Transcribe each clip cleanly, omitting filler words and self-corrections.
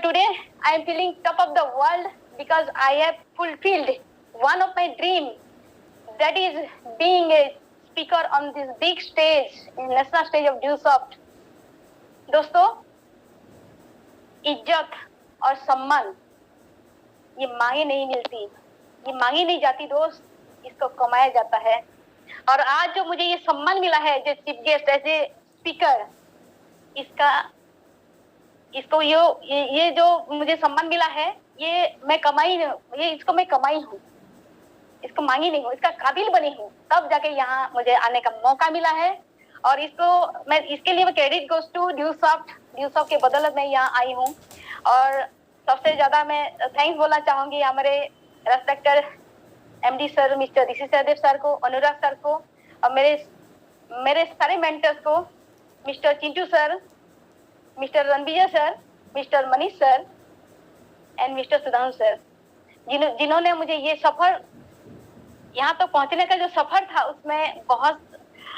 today I am feeling top of the world because I have fulfilled one of my dream, that is being a speaker on this big stage, national stage of DUSOFT. दोस्तों, इज्जत और सम्मान ये मांगे नहीं मिलती, ये मांगी नहीं जाती दोस्त, इसको कमाया जाता है। और आज जो मुझे ये सम्मान मिला है जो chief guest as a speaker, इसको ये जो मुझे सम्मान मिला है, ये इसको मैं कमाई हूँ, इसको मांगी नहीं हूँ, इसका काबिल बनी हूँ, तब जाके यहाँ मुझे आने का मौका मिला है। और इसके लिए क्रेडिट गोज टू ड्यूसॉफ्ट के बदौलत मैं यहाँ आई हूँ। और सबसे ज्यादा मैं थैंक्स बोलना चाहूंगी हमारे रेस्पेक्टेड एमडी सर मिस्टर ऋषि सहदेव सर को, अनुराग सर को, और मेरे सारे मेंटर्स को, mister Chintu sir, mister Ranvijay sir, mister Manish sir and mister Sudhanshu sir, जिन्होंने मुझे ये सफर यहाँ तक पहुंचने का जो सफर था उसमें बहुत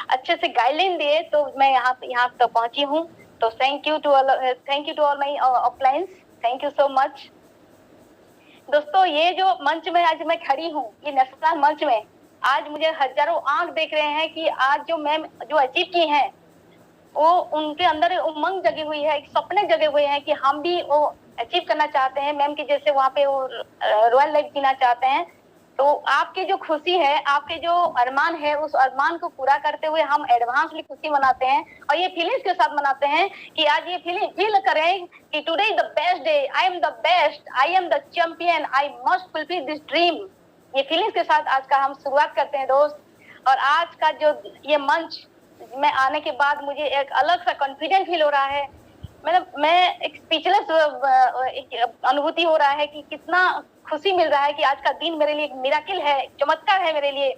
अच्छे से गाइडलाइन दिए, तो मैं यहाँ तक पहुंची हूँ। तो thank you to all my ऑफलाइंस, थैंक यू सो मच। दोस्तों, ये जो मंच में आज मैं खड़ी हूँ, ये नेशनल मंच में आज मुझे हजारों आंख देख रहे हैं कि आज जो मैम जो अचीव की हैं, वो उनके अंदर उमंग जगी हुई है, एक सपने जगे हुए हैं कि हम भी वो अचीव करना चाहते हैं, मैम की जैसे वहाँ पे वो रॉयल लाइफ जीना चाहते हैं। तो आपकी जो खुशी है, आपके जो अरमान है, उस अरमान को पूरा करते हुए हम एडवांसली खुशी मनाते हैं और ये फीलिंग्स के साथ मनाते हैं कि आज ये फील करें कि today is the best day, I am the best, I am the champion, I must fulfil this dream. ये फीलिंग्स के साथ आज का हम शुरुआत करते हैं दोस्त। और आज का जो ये मंच में आने के बाद मुझे एक अलग सा कॉन्फिडेंट फील हो रहा है। मैं एक स्पीचलेस अनुभूति हो रहा है कि कितना खुशी मिल रहा है कि आज का दिन मेरे लिए एक मिराकिल है, चमत्कार है मेरे लिए।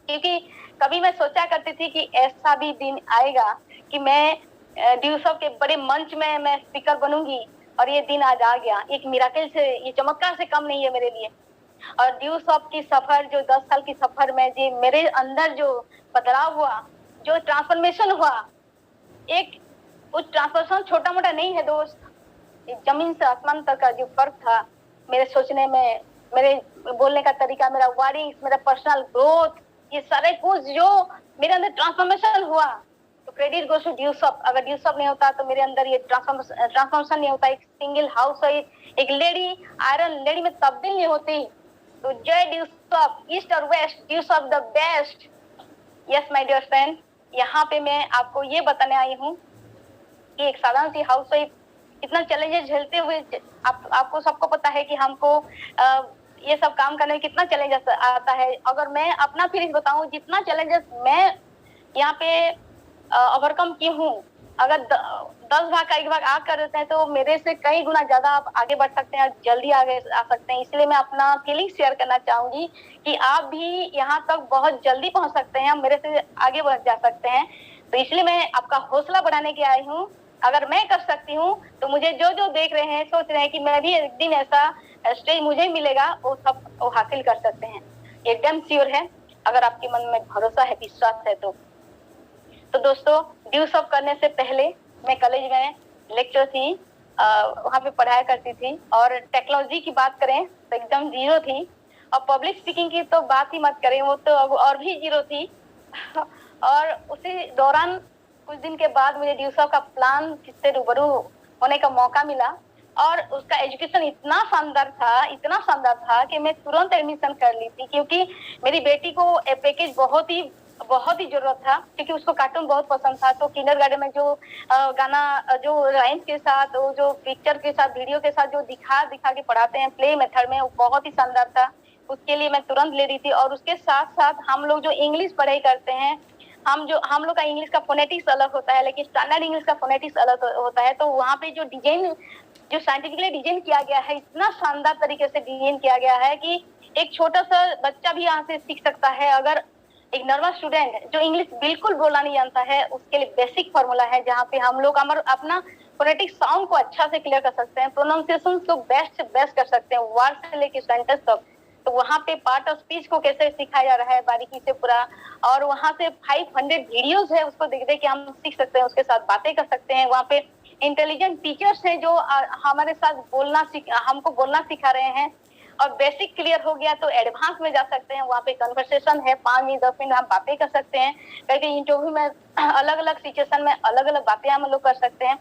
क्योंकि कभी मैं सोचा करती थी कि ऐसा भी दिन आएगा कि मैं ड्यूसॉफ्ट के बड़े मंच में मैं स्पीकर बनूंगी, और ये दिन आज आ गया। एक मिराकिल से, ये चमत्कार से कम नहीं है मेरे लिए। और ड्यूसॉफ्ट की सफर, जो 10 साल की सफर में जो मेरे अंदर जो बदलाव हुआ, जो ट्रांसफॉर्मेशन हुआ, एक उस ट्रांसफॉर्मेशन छोटा मोटा नहीं है दोस्त, जमीन से आसमान तक का जो फर्क था मेरे सोचने में, मेरे बोलने का तरीका, मेरा वर्डिंग्स, मेरा पर्सनल ग्रोथ, ये सारे कुछ जो मेरे अंदर ट्रांसफॉर्मेशन हुआ, तो क्रेडिट गोस टू ड्यूसॉफ्ट। अगर ड्यूसॉफ्ट नहीं होता तो मेरे अंदर ये ट्रांसफॉर्मेशन नहीं होता, एक सिंगल हाउस वाइफ, एक लेडी, आयरन लेडी में तब्दील नहीं होती। तो जय ड्यूसॉफ्ट, ईस्ट और west, Dusoft the best. Yes my dear friend, यहाँ पे मैं आपको ये बताने आई हूँ कि एक साधारण सी हाउस वाइफ इतना चैलेंजेस झेलते हुए, आपको सबको पता है कि हमको ये सब काम करने में कितना चैलेंजेस आता है। अगर मैं अपना फीलिंग बताऊं, जितना चैलेंजेस मैं यहाँ पे ओवरकम की हूँ, अगर 10 भाग का 1 भाग आप कर देते हैं तो मेरे से कई गुना ज्यादा आप आगे बढ़ सकते हैं और जल्दी आगे आ सकते हैं। इसलिए मैं अपना फीलिंग शेयर करना चाहूंगी कि आप भी यहाँ तक बहुत जल्दी पहुंच सकते हैं, मेरे से आगे बढ़ जा सकते हैं। तो इसलिए मैं आपका हौसला बढ़ाने के आई हूँ। अगर मैं कर सकती हूँ तो मुझे जो देख रहे हैं, सोच रहे हैं कि मैं भी एक दिन ऐसा स्टेज मुझे मिलेगा, वो सब वो हासिल कर सकते हैं। एकदम श्योर है, अगर आपके मन में भरोसा है, विश्वास है तो दोस्तों, ड्यूसॉफ्ट करने से पहले मैं कॉलेज में लेक्चर थी, वहाँ पे पढ़ाया करती थी। और टेक्नोलॉजी की बात करें तो एकदम जीरो थी, और पब्लिक स्पीकिंग की तो बात ही मत करें, वो तो और भी जीरो थी। और उसी दौरान कुछ दिन के बाद मुझे ड्यूसॉफ्ट का प्लान से रूबरू होने का मौका मिला, और उसका एजुकेशन इतना शानदार था कि मैं तुरंत एडमिशन कर ली थी। क्योंकि मेरी बेटी को पैकेज बहुत ही जरूरत था, क्योंकि उसको कार्टून बहुत पसंद था। तो किंडरगार्टन में जो गाना, जो राइम्स के साथ, वो जो पिक्चर के साथ, वीडियो के साथ जो दिखा के पढ़ाते हैं प्ले मेथड में, वो बहुत ही शानदार था। उसके लिए मैं तुरंत ले रही थी। और उसके साथ साथ हम लोग जो इंग्लिश पढ़ाई करते हैं, हम लोग का इंग्लिश का फोनेटिक्स अलग होता है, लेकिन स्टैंडर्ड इंग्लिश का फोनेटिक्स अलग होता है। तो वहाँ पे जो डिजाइन, जो साइंटिफिकली डिजाइन किया गया है, इतना शानदार तरीके से डिजाइन किया गया है कि एक छोटा सा बच्चा भी यहाँ से सीख सकता है। अगर एक नर्वस स्टूडेंट जो इंग्लिश बिल्कुल बोलना नहीं जानता है, उसके लिए बेसिक फॉर्मूला है, जहाँ पे हम लोग अपना फोनेटिक साउंड को अच्छा से क्लियर कर सकते हैं, प्रोनाउंसिएशन को बेस्ट से बेस्ट कर सकते हैं, वर्ड से लेके सेंटेंस तक। तो वहाँ पे पार्ट ऑफ स्पीच को कैसे सिखाया जा रहा है बारीकी से पूरा, और वहाँ से 500 वीडियोस है, उसको देख के हम सीख सकते हैं, उसके साथ बातें कर सकते हैं। वहाँ पे इंटेलिजेंट टीचर्स हैं जो हमारे साथ हमको बोलना सिखा रहे हैं। और बेसिक क्लियर हो गया तो एडवांस में जा सकते हैं, वहाँ पे कन्वर्सेशन है, 5 मिनट 10 मिनट हम बातें कर सकते हैं, क्योंकि इंटरव्यू में अलग अलग सिचुएशन में अलग अलग बातें हम लोग कर सकते हैं।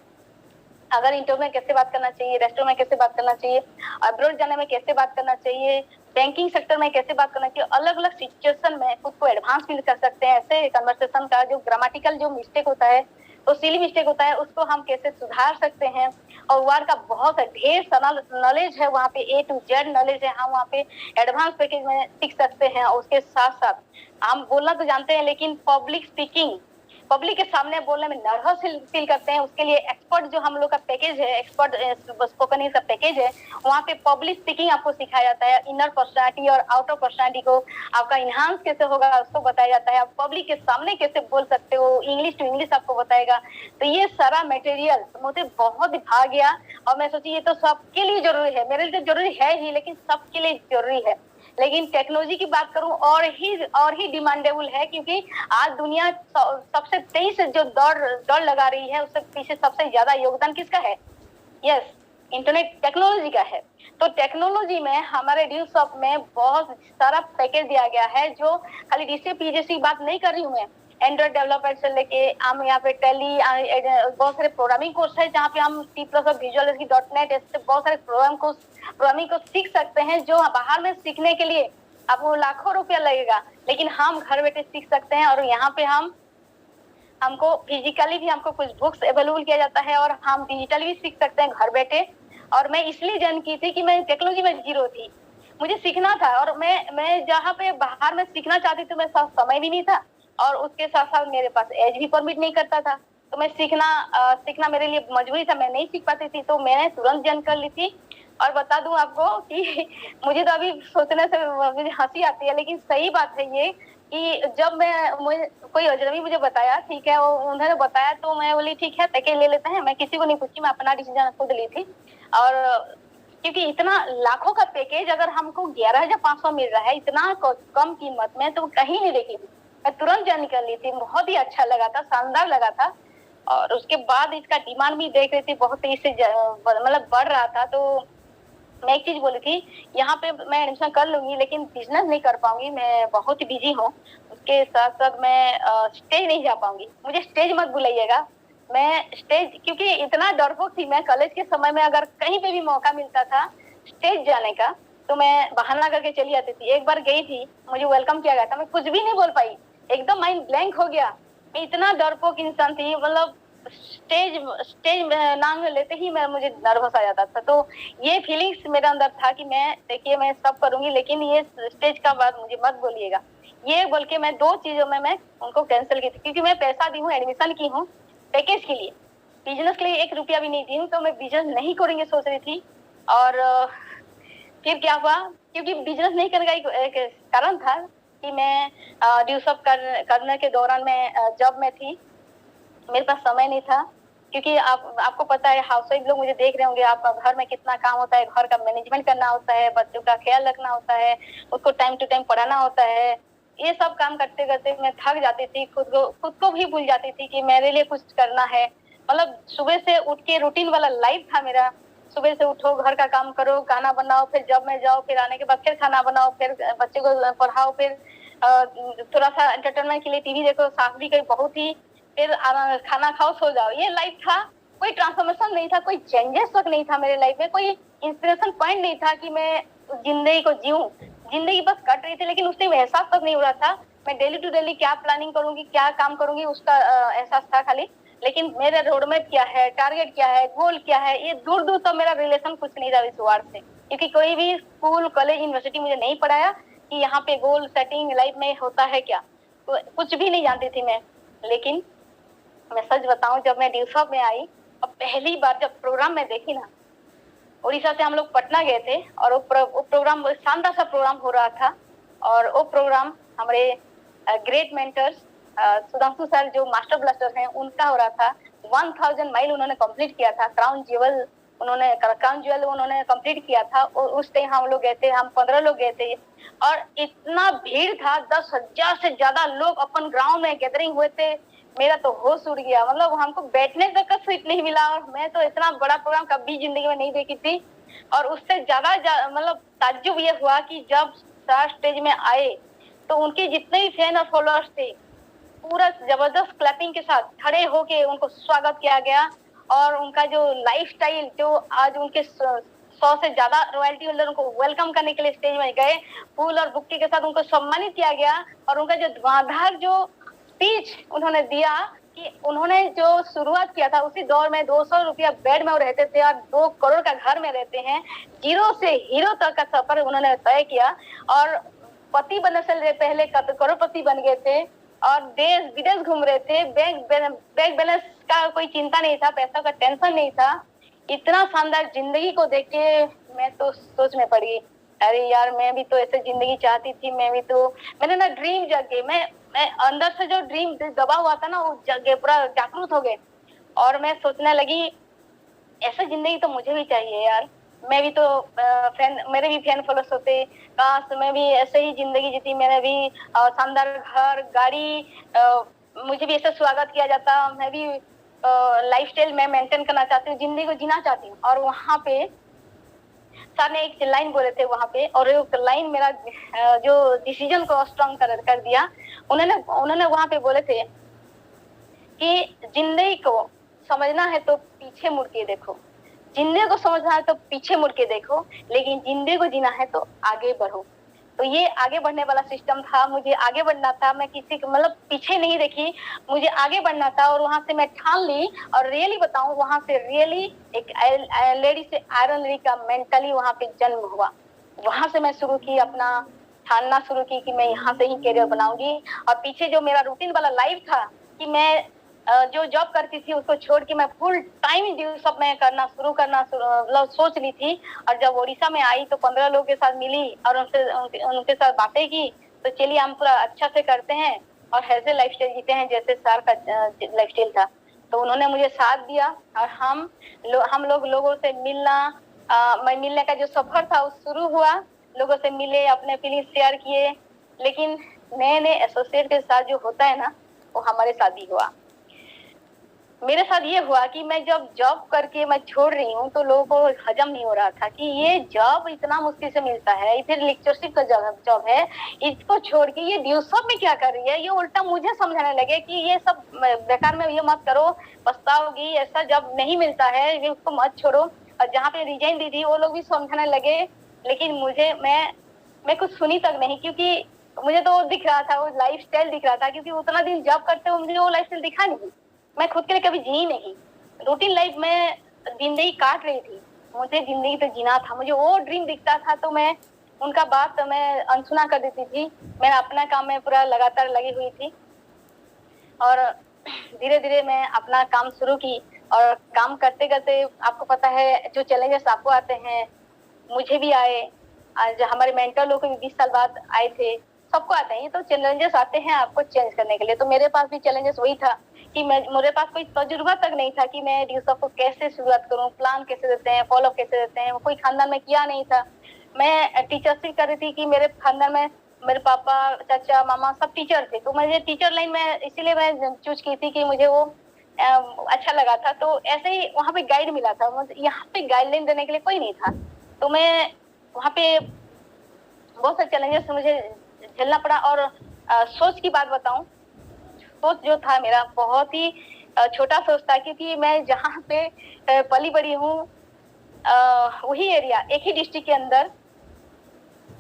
अगर इंटरव्यू में कैसे बात करना चाहिए, रेस्टोरेंट में कैसे बात करना चाहिए, अब्रॉड जाने में कैसे बात करना चाहिए, बैंकिंग सेक्टर में कैसे बात करना चाहिए, अलग अलग सिचुएशन में खुद को एडवांस फील कर सकते हैं। ऐसे कन्वर्सेशन का जो ग्रामेटिकल जो मिस्टेक होता है, तो सिली मिस्टेक होता है, उसको हम कैसे सुधार सकते हैं। और वर्ड का बहुत ढेर सारा नॉलेज है, वहाँ पे A to Z नॉलेज है, हम वहाँ पे एडवांस पैकेज में सीख सकते हैं। और उसके साथ साथ हम बोलना तो जानते हैं, लेकिन पब्लिक स्पीकिंग, पब्लिक के सामने बोलने में नर्वस फील करते हैं, उसके लिए एक्सपर्ट जो हम लोग का पैकेज है, एक्सपर्ट स्पोकन इंग्लिश का पैकेज है, वहाँ पे पब्लिक स्पीकिंग आपको सिखाया जाता है। इनर पर्सनालिटी और आउटर पर्सनालिटी को आपका इनहांस कैसे होगा उसको बताया जाता है। आप पब्लिक के सामने कैसे बोल सकते हो, इंग्लिश टू इंग्लिश आपको बताएगा। तो ये सारा मटेरियल मुझे बहुत भा गया और मैं सोची ये तो सबके लिए जरूरी है, मेरे लिए जरूरी है ही, लेकिन सबके लिए जरूरी है। लेकिन टेक्नोलॉजी की बात करूं और ही डिमांडेबल है, क्योंकि आज दुनिया सबसे तेज जो दौड़ लगा रही है, उससे पीछे सबसे ज्यादा योगदान किसका है? यस, इंटरनेट टेक्नोलॉजी का है। तो टेक्नोलॉजी में हमारे ड्यूसॉफ्ट में बहुत सारा पैकेज दिया गया है, जो खाली डीसी पीजीसी की बात नहीं कर रही हूँ मैं। एंड्रॉइड डेवलपर से लेके हम यहाँ पे टेली बहुत सारे प्रोग्रामिंग कोर्स है, जहाँ पे हम C++ विजुअल .NET ऐसे बहुत सारे प्रोग्रामिंग को सीख सकते हैं, जो बाहर में सीखने के लिए आपको लाखों रुपया लगेगा, लेकिन हम घर बैठे सीख सकते हैं। और यहाँ पे हमको फिजिकली भी हमको कुछ बुक्स अवेलेबल किया जाता है, और हम डिजिटली भी सीख सकते हैं घर बैठे। और मैं इसलिए ज्वाइन की थी कि मैं टेक्नोलॉजी में जीरो थी, मुझे सीखना था, और मैं जहाँ पे बाहर में सीखना चाहती थी, मेरे पास समय भी नहीं था, और उसके साथ साथ मेरे पास एज भी परमिट नहीं करता था। तो मैं सीखना मेरे लिए मजबूरी था, मैं नहीं सीख पाती थी, तो मैंने तुरंत ज्वाइन कर ली थी। और बता दूं आपको कि मुझे तो अभी सोचने से मुझे हंसी आती है, लेकिन सही बात है ये कि जब मुझे कोई अजनबी मुझे बताया, ठीक है, वो उन्होंने बताया, तो मैं बोली ठीक है पैकेज ले लेते हैं। मैं किसी को नहीं पूछी, मैं अपना डिसीजन खुद ली थी। और क्योंकि इतना लाखों का पैकेज अगर हमको 11,500 मिल रहा है इतना कम कीमत में, तो कहीं नहीं देखी थी, मैं तुरंत ज्वाइन कर ली थी। बहुत ही अच्छा लगा था, शानदार लगा था। और उसके बाद इसका डिमांड भी देख रही थी, बहुत तेजी से मतलब बढ़ रहा था। तो मैं एक चीज बोली थी, यहाँ पे मैं एडमिशन कर लूंगी, लेकिन बिजनेस नहीं कर पाऊंगी, मैं बहुत ही बिजी हूँ। उसके साथ साथ मैं स्टेज नहीं जा पाऊंगी, मुझे स्टेज मत बुलाइएगा। मैं स्टेज, क्योंकि इतना डरपोक थी मैं, कॉलेज के समय में अगर कहीं पे भी मौका मिलता था स्टेज जाने का, तो मैं बहाना करके चली जाती थी। एक बार गई थी, मुझे वेलकम किया गया था, मैं कुछ भी नहीं बोल पाई, एकदम माइंड ब्लैंक हो गया। मैं इतना डरपोक इंसान थी, मतलब स्टेज नाम लेते ही मुझे नर्वस आ जाता था। तो ये फीलिंग्स मेरे अंदर था कि मैं देखिए मैं सब करूंगी, लेकिन ये स्टेज का बात मुझे मत बोलिएगा। ये बोल के मैं 2 चीजों में मैं उनको कैंसिल की थी, क्योंकि मैं पैसा दी हूँ, एडमिशन की हूँ पैकेज के लिए, बिजनेस के लिए 1 रुपया भी नहीं दी हूँ। तो मैं बिजनेस नहीं करेंगे सोच रही थी। और फिर क्या हुआ, क्योंकि बिजनेस नहीं करने का एक कारण था कि मैं ड्यूसअप करने के दौरान मैं जॉब में थी, मेरे पास समय नहीं था। क्योंकि आपको पता है, हाउस वाइफ लोग मुझे देख रहे होंगे, आपका घर में कितना काम होता है, घर का मैनेजमेंट करना होता है, बच्चों का ख्याल रखना होता है, उसको टाइम टू टाइम पढ़ाना होता है। ये सब काम करते करते मैं थक जाती थी, खुद को भी भूल जाती थी कि मेरे लिए कुछ करना है। मतलब सुबह से उठ के रूटीन वाला लाइफ था मेरा। सुबह से उठो, घर का काम करो, खाना बनाओ, फिर जॉब में जाओ, फिर आने के बाद फिर खाना बनाओ, फिर बच्चे को पढ़ाओ, फिर थोड़ा सा एंटरटेनमेंट के लिए टीवी देखो, सास भी कहीं बहुत ही, फिर खाना खाओ, सो जाओ। ये लाइफ था, कोई ट्रांसफॉर्मेशन नहीं था, कोई चेंजेस तक नहीं था मेरे लाइफ में, कोई इंस्पिरेशन पॉइंट नहीं था कि मैं जिंदगी को जीऊं। जिंदगी बस कट रही थी, लेकिन उससे एहसास तक नहीं हो रहा था मैं डेली टू डेली क्या प्लानिंग करूंगी, क्या काम करूंगी, उसका एहसास था खाली। लेकिन मेरा रोडमैप क्या है, टारगेट क्या है, गोल क्या है, ये दूर दूर तो मेरा रिलेशन कुछ नहीं था इस वर्ड से, क्योंकि कोई भी स्कूल, कॉलेज, यूनिवर्सिटी मुझे नहीं पढ़ाया कि यहाँ पे गोल सेटिंग लाइफ में होता है क्या, तो कुछ भी नहीं जानती थी मैं। लेकिन मैं सच बताऊं, जब मैं ड्यूसॉफ्ट में आई और पहली बार जब प्रोग्राम में देखी ना, उड़ीसा से हम लोग पटना गए थे, और वो प्रोग्राम शानदार सा प्रोग्राम हो रहा था। और वो प्रोग्राम हमारे ग्रेट मेंटर्स सुधांशु सर जो मास्टर ब्लास्टर हैं उनका हो रहा था। 1000 माइल उन्होंने कंप्लीट किया था, क्राउन ज्वेल उन्होंने कंप्लीट किया था। और उस टाइम हम लोग गए थे, हम 15 लोग गए थे, और इतना भीड़ था, 10,000 से ज्यादा लोग अपन ग्राउंड में गैदरिंग हुए थे। मेरा तो होश उड़ गया। मतलब हमको बैठने तक का सीट नहीं मिला, और मैं तो इतना बड़ा प्रोग्राम कभी जिंदगी में नहीं देखी थी। और उससे ज्यादा मतलब ताज्जुब ये हुआ कि जब स्टार स्टेज में आए तो उनके जितने भी फैन और फॉलोअर्स थे, पूरा जबरदस्त क्लैपिंग के साथ खड़े होके उनको स्वागत किया गया। और उनका जो लाइफ स्टाइल, जो आज उनके 100 से ज्यादा रॉयल्टी होल्डर उनको वेलकम करने के लिए स्टेज में गए, फूल और बुक्के के साथ उनको सम्मानित किया गया। और उनका जो धुआंधार जो स्पीच उन्होंने दिया, कि उन्होंने जो शुरुआत किया था उसी दौर में 200 रुपया बेड में वो रहते थे और 2 करोड़ का घर में रहते हैं, जीरो से हीरो तक का सफर उन्होंने तय किया। और पति बनने से पहले करोड़पति बन गए थे, और देश विदेश घूम रहे थे। बैंक बैलेंस का कोई चिंता नहीं था, पैसा का टेंशन नहीं था। इतना शानदार जिंदगी को देख के मैं तो सोच में पड़ गई, अरे यार मैं भी तो ऐसे जिंदगी चाहती थी। मैं भी तो, मैंने ना ड्रीम जगे, मैं अंदर से जो ड्रीम दबा हुआ था ना, वो जगे, पूरा जागरूक हो गए। और मैं सोचने लगी ऐसा जिंदगी तो मुझे भी चाहिए यार। मैं भी तो मेरे भी फैन फॉलोअर्स होते, काश मैं भी ऐसे ही जिंदगी जीती। मैंने भी शानदार घर गाड़ी, मुझे भी ऐसा स्वागत किया जाता। मैं भी लाइफ स्टाइल में मेंटेन करना चाहती हूँ, जिंदगी को जीना चाहती हूँ। और वहां पे सर ने एक लाइन बोले थे वहां पे, और एक लाइन मेरा जो डिसीजन को स्ट्रांग कर दिया। उन्होंने वहां पे बोले थे कि जिंदगी को समझना है तो पीछे मुड़ के देखो, जिंदगी को समझना है तो पीछे मुड़ के देखो, लेकिन जिंदगी को जीना है तो आगे बढ़ो। तो ये आगे बढ़ने वाला सिस्टम था, मुझे आगे बढ़ना था। मैं किसी को मतलब पीछे नहीं देखी, मुझे आगे बढ़ना था। और वहां से मैं ठान ली, और रियली बताऊं, वहां से रियली एक लेडी से आयरन लेडी का मेंटली वहां पे जन्म हुआ। वहां से मैं शुरू की, अपना ठानना शुरू की कि मैं यहाँ से ही करियर बनाऊंगी। और पीछे जो मेरा रूटीन वाला लाइफ था कि मैं जो जॉब करती थी उसको छोड़ के मैं फुल टाइम सब मैं करना मतलब सोच ली थी। और जब उड़ीसा में आई तो 15 लोगों के साथ मिली और उनके साथ बातें की, तो चलिए हम पूरा अच्छा से करते हैं और ऐसे लाइफ स्टाइल जीते हैं जैसे सर का लाइफ स्टाइल था। तो उन्होंने मुझे साथ दिया, और हम लोग लोगों से मैं मिलने का जो सफर था वो शुरू हुआ। लोगों से मिले, अपने फीलिंग शेयर किए। लेकिन नए नए एसोसिएट के साथ जो होता है ना, वो हमारे साथ भी हुआ। मेरे साथ ये हुआ कि मैं जब जॉब करके मैं छोड़ रही हूँ तो लोगों को हजम नहीं हो रहा था कि ये जॉब इतना मुश्किल से मिलता है, फिर लेक्चरशिप का जॉब है, इसको छोड़ के ये ड्यूसॉप में क्या कर रही है। ये उल्टा मुझे समझाने लगे कि ये सब बेकार में ये मत करो, पछताओगी, ऐसा जॉब नहीं मिलता है, ये उसको मत छोड़ो। और जहाँ पे रिजाइन दी थी वो लोग भी समझाने लगे, लेकिन मुझे मैं कुछ सुनी तक नहीं, क्योंकि मुझे तो दिख रहा था, वो लाइफ स्टाइल दिख रहा था। क्योंकि उतना दिन जॉब करते हुए मुझे वो लाइफ स्टाइल दिखा नहीं, मैं खुद के लिए कभी जी नहीं, रूटीन लाइफ में जिंदगी काट रही थी। मुझे जिंदगी तो जीना था, मुझे वो ड्रीम दिखता था, तो मैं उनका बात तो मैं अनसुना कर देती थी। मैं अपना काम में पूरा लगातार लगी हुई थी, और धीरे धीरे मैं अपना काम शुरू की। और काम करते करते आपको पता है जो चैलेंजेस आपको आते हैं, मुझे भी आए। आज हमारे मेंटर लोग भी 20 साल बाद आए थे, सबको आते हैं, ये तो चैलेंजेस आते हैं आपको चेंज करने के लिए। तो मेरे पास भी चैलेंजेस वही था कि मेरे पास कोई तजुर्बा तक नहीं था कि मैं ड्यूसॉप को कैसे शुरुआत करूं, प्लान कैसे देते हैं, फॉलो कैसे देते हैं, कोई खानदान में किया नहीं था। मैं टीचरशिप कर रही थी कि मेरे खानदान में मेरे पापा, चाचा, मामा सब टीचर थे, तो मुझे टीचर लाइन में इसीलिए मैं चूज की थी कि मुझे वो अच्छा लगा था। तो ऐसे ही वहाँ पे गाइड मिला था, यहाँ पे गाइडलाइन देने के लिए कोई नहीं था। तो मैं वहाँ पे बहुत सारे चैलेंजेस मुझे झेलना पड़ा। और सोच की बात बताऊं, सोच जो था मेरा बहुत ही छोटा सोच था, क्योंकि मैं जहाँ पे पली बड़ी हूँ वही एरिया, एक ही डिस्ट्रिक्ट के अंदर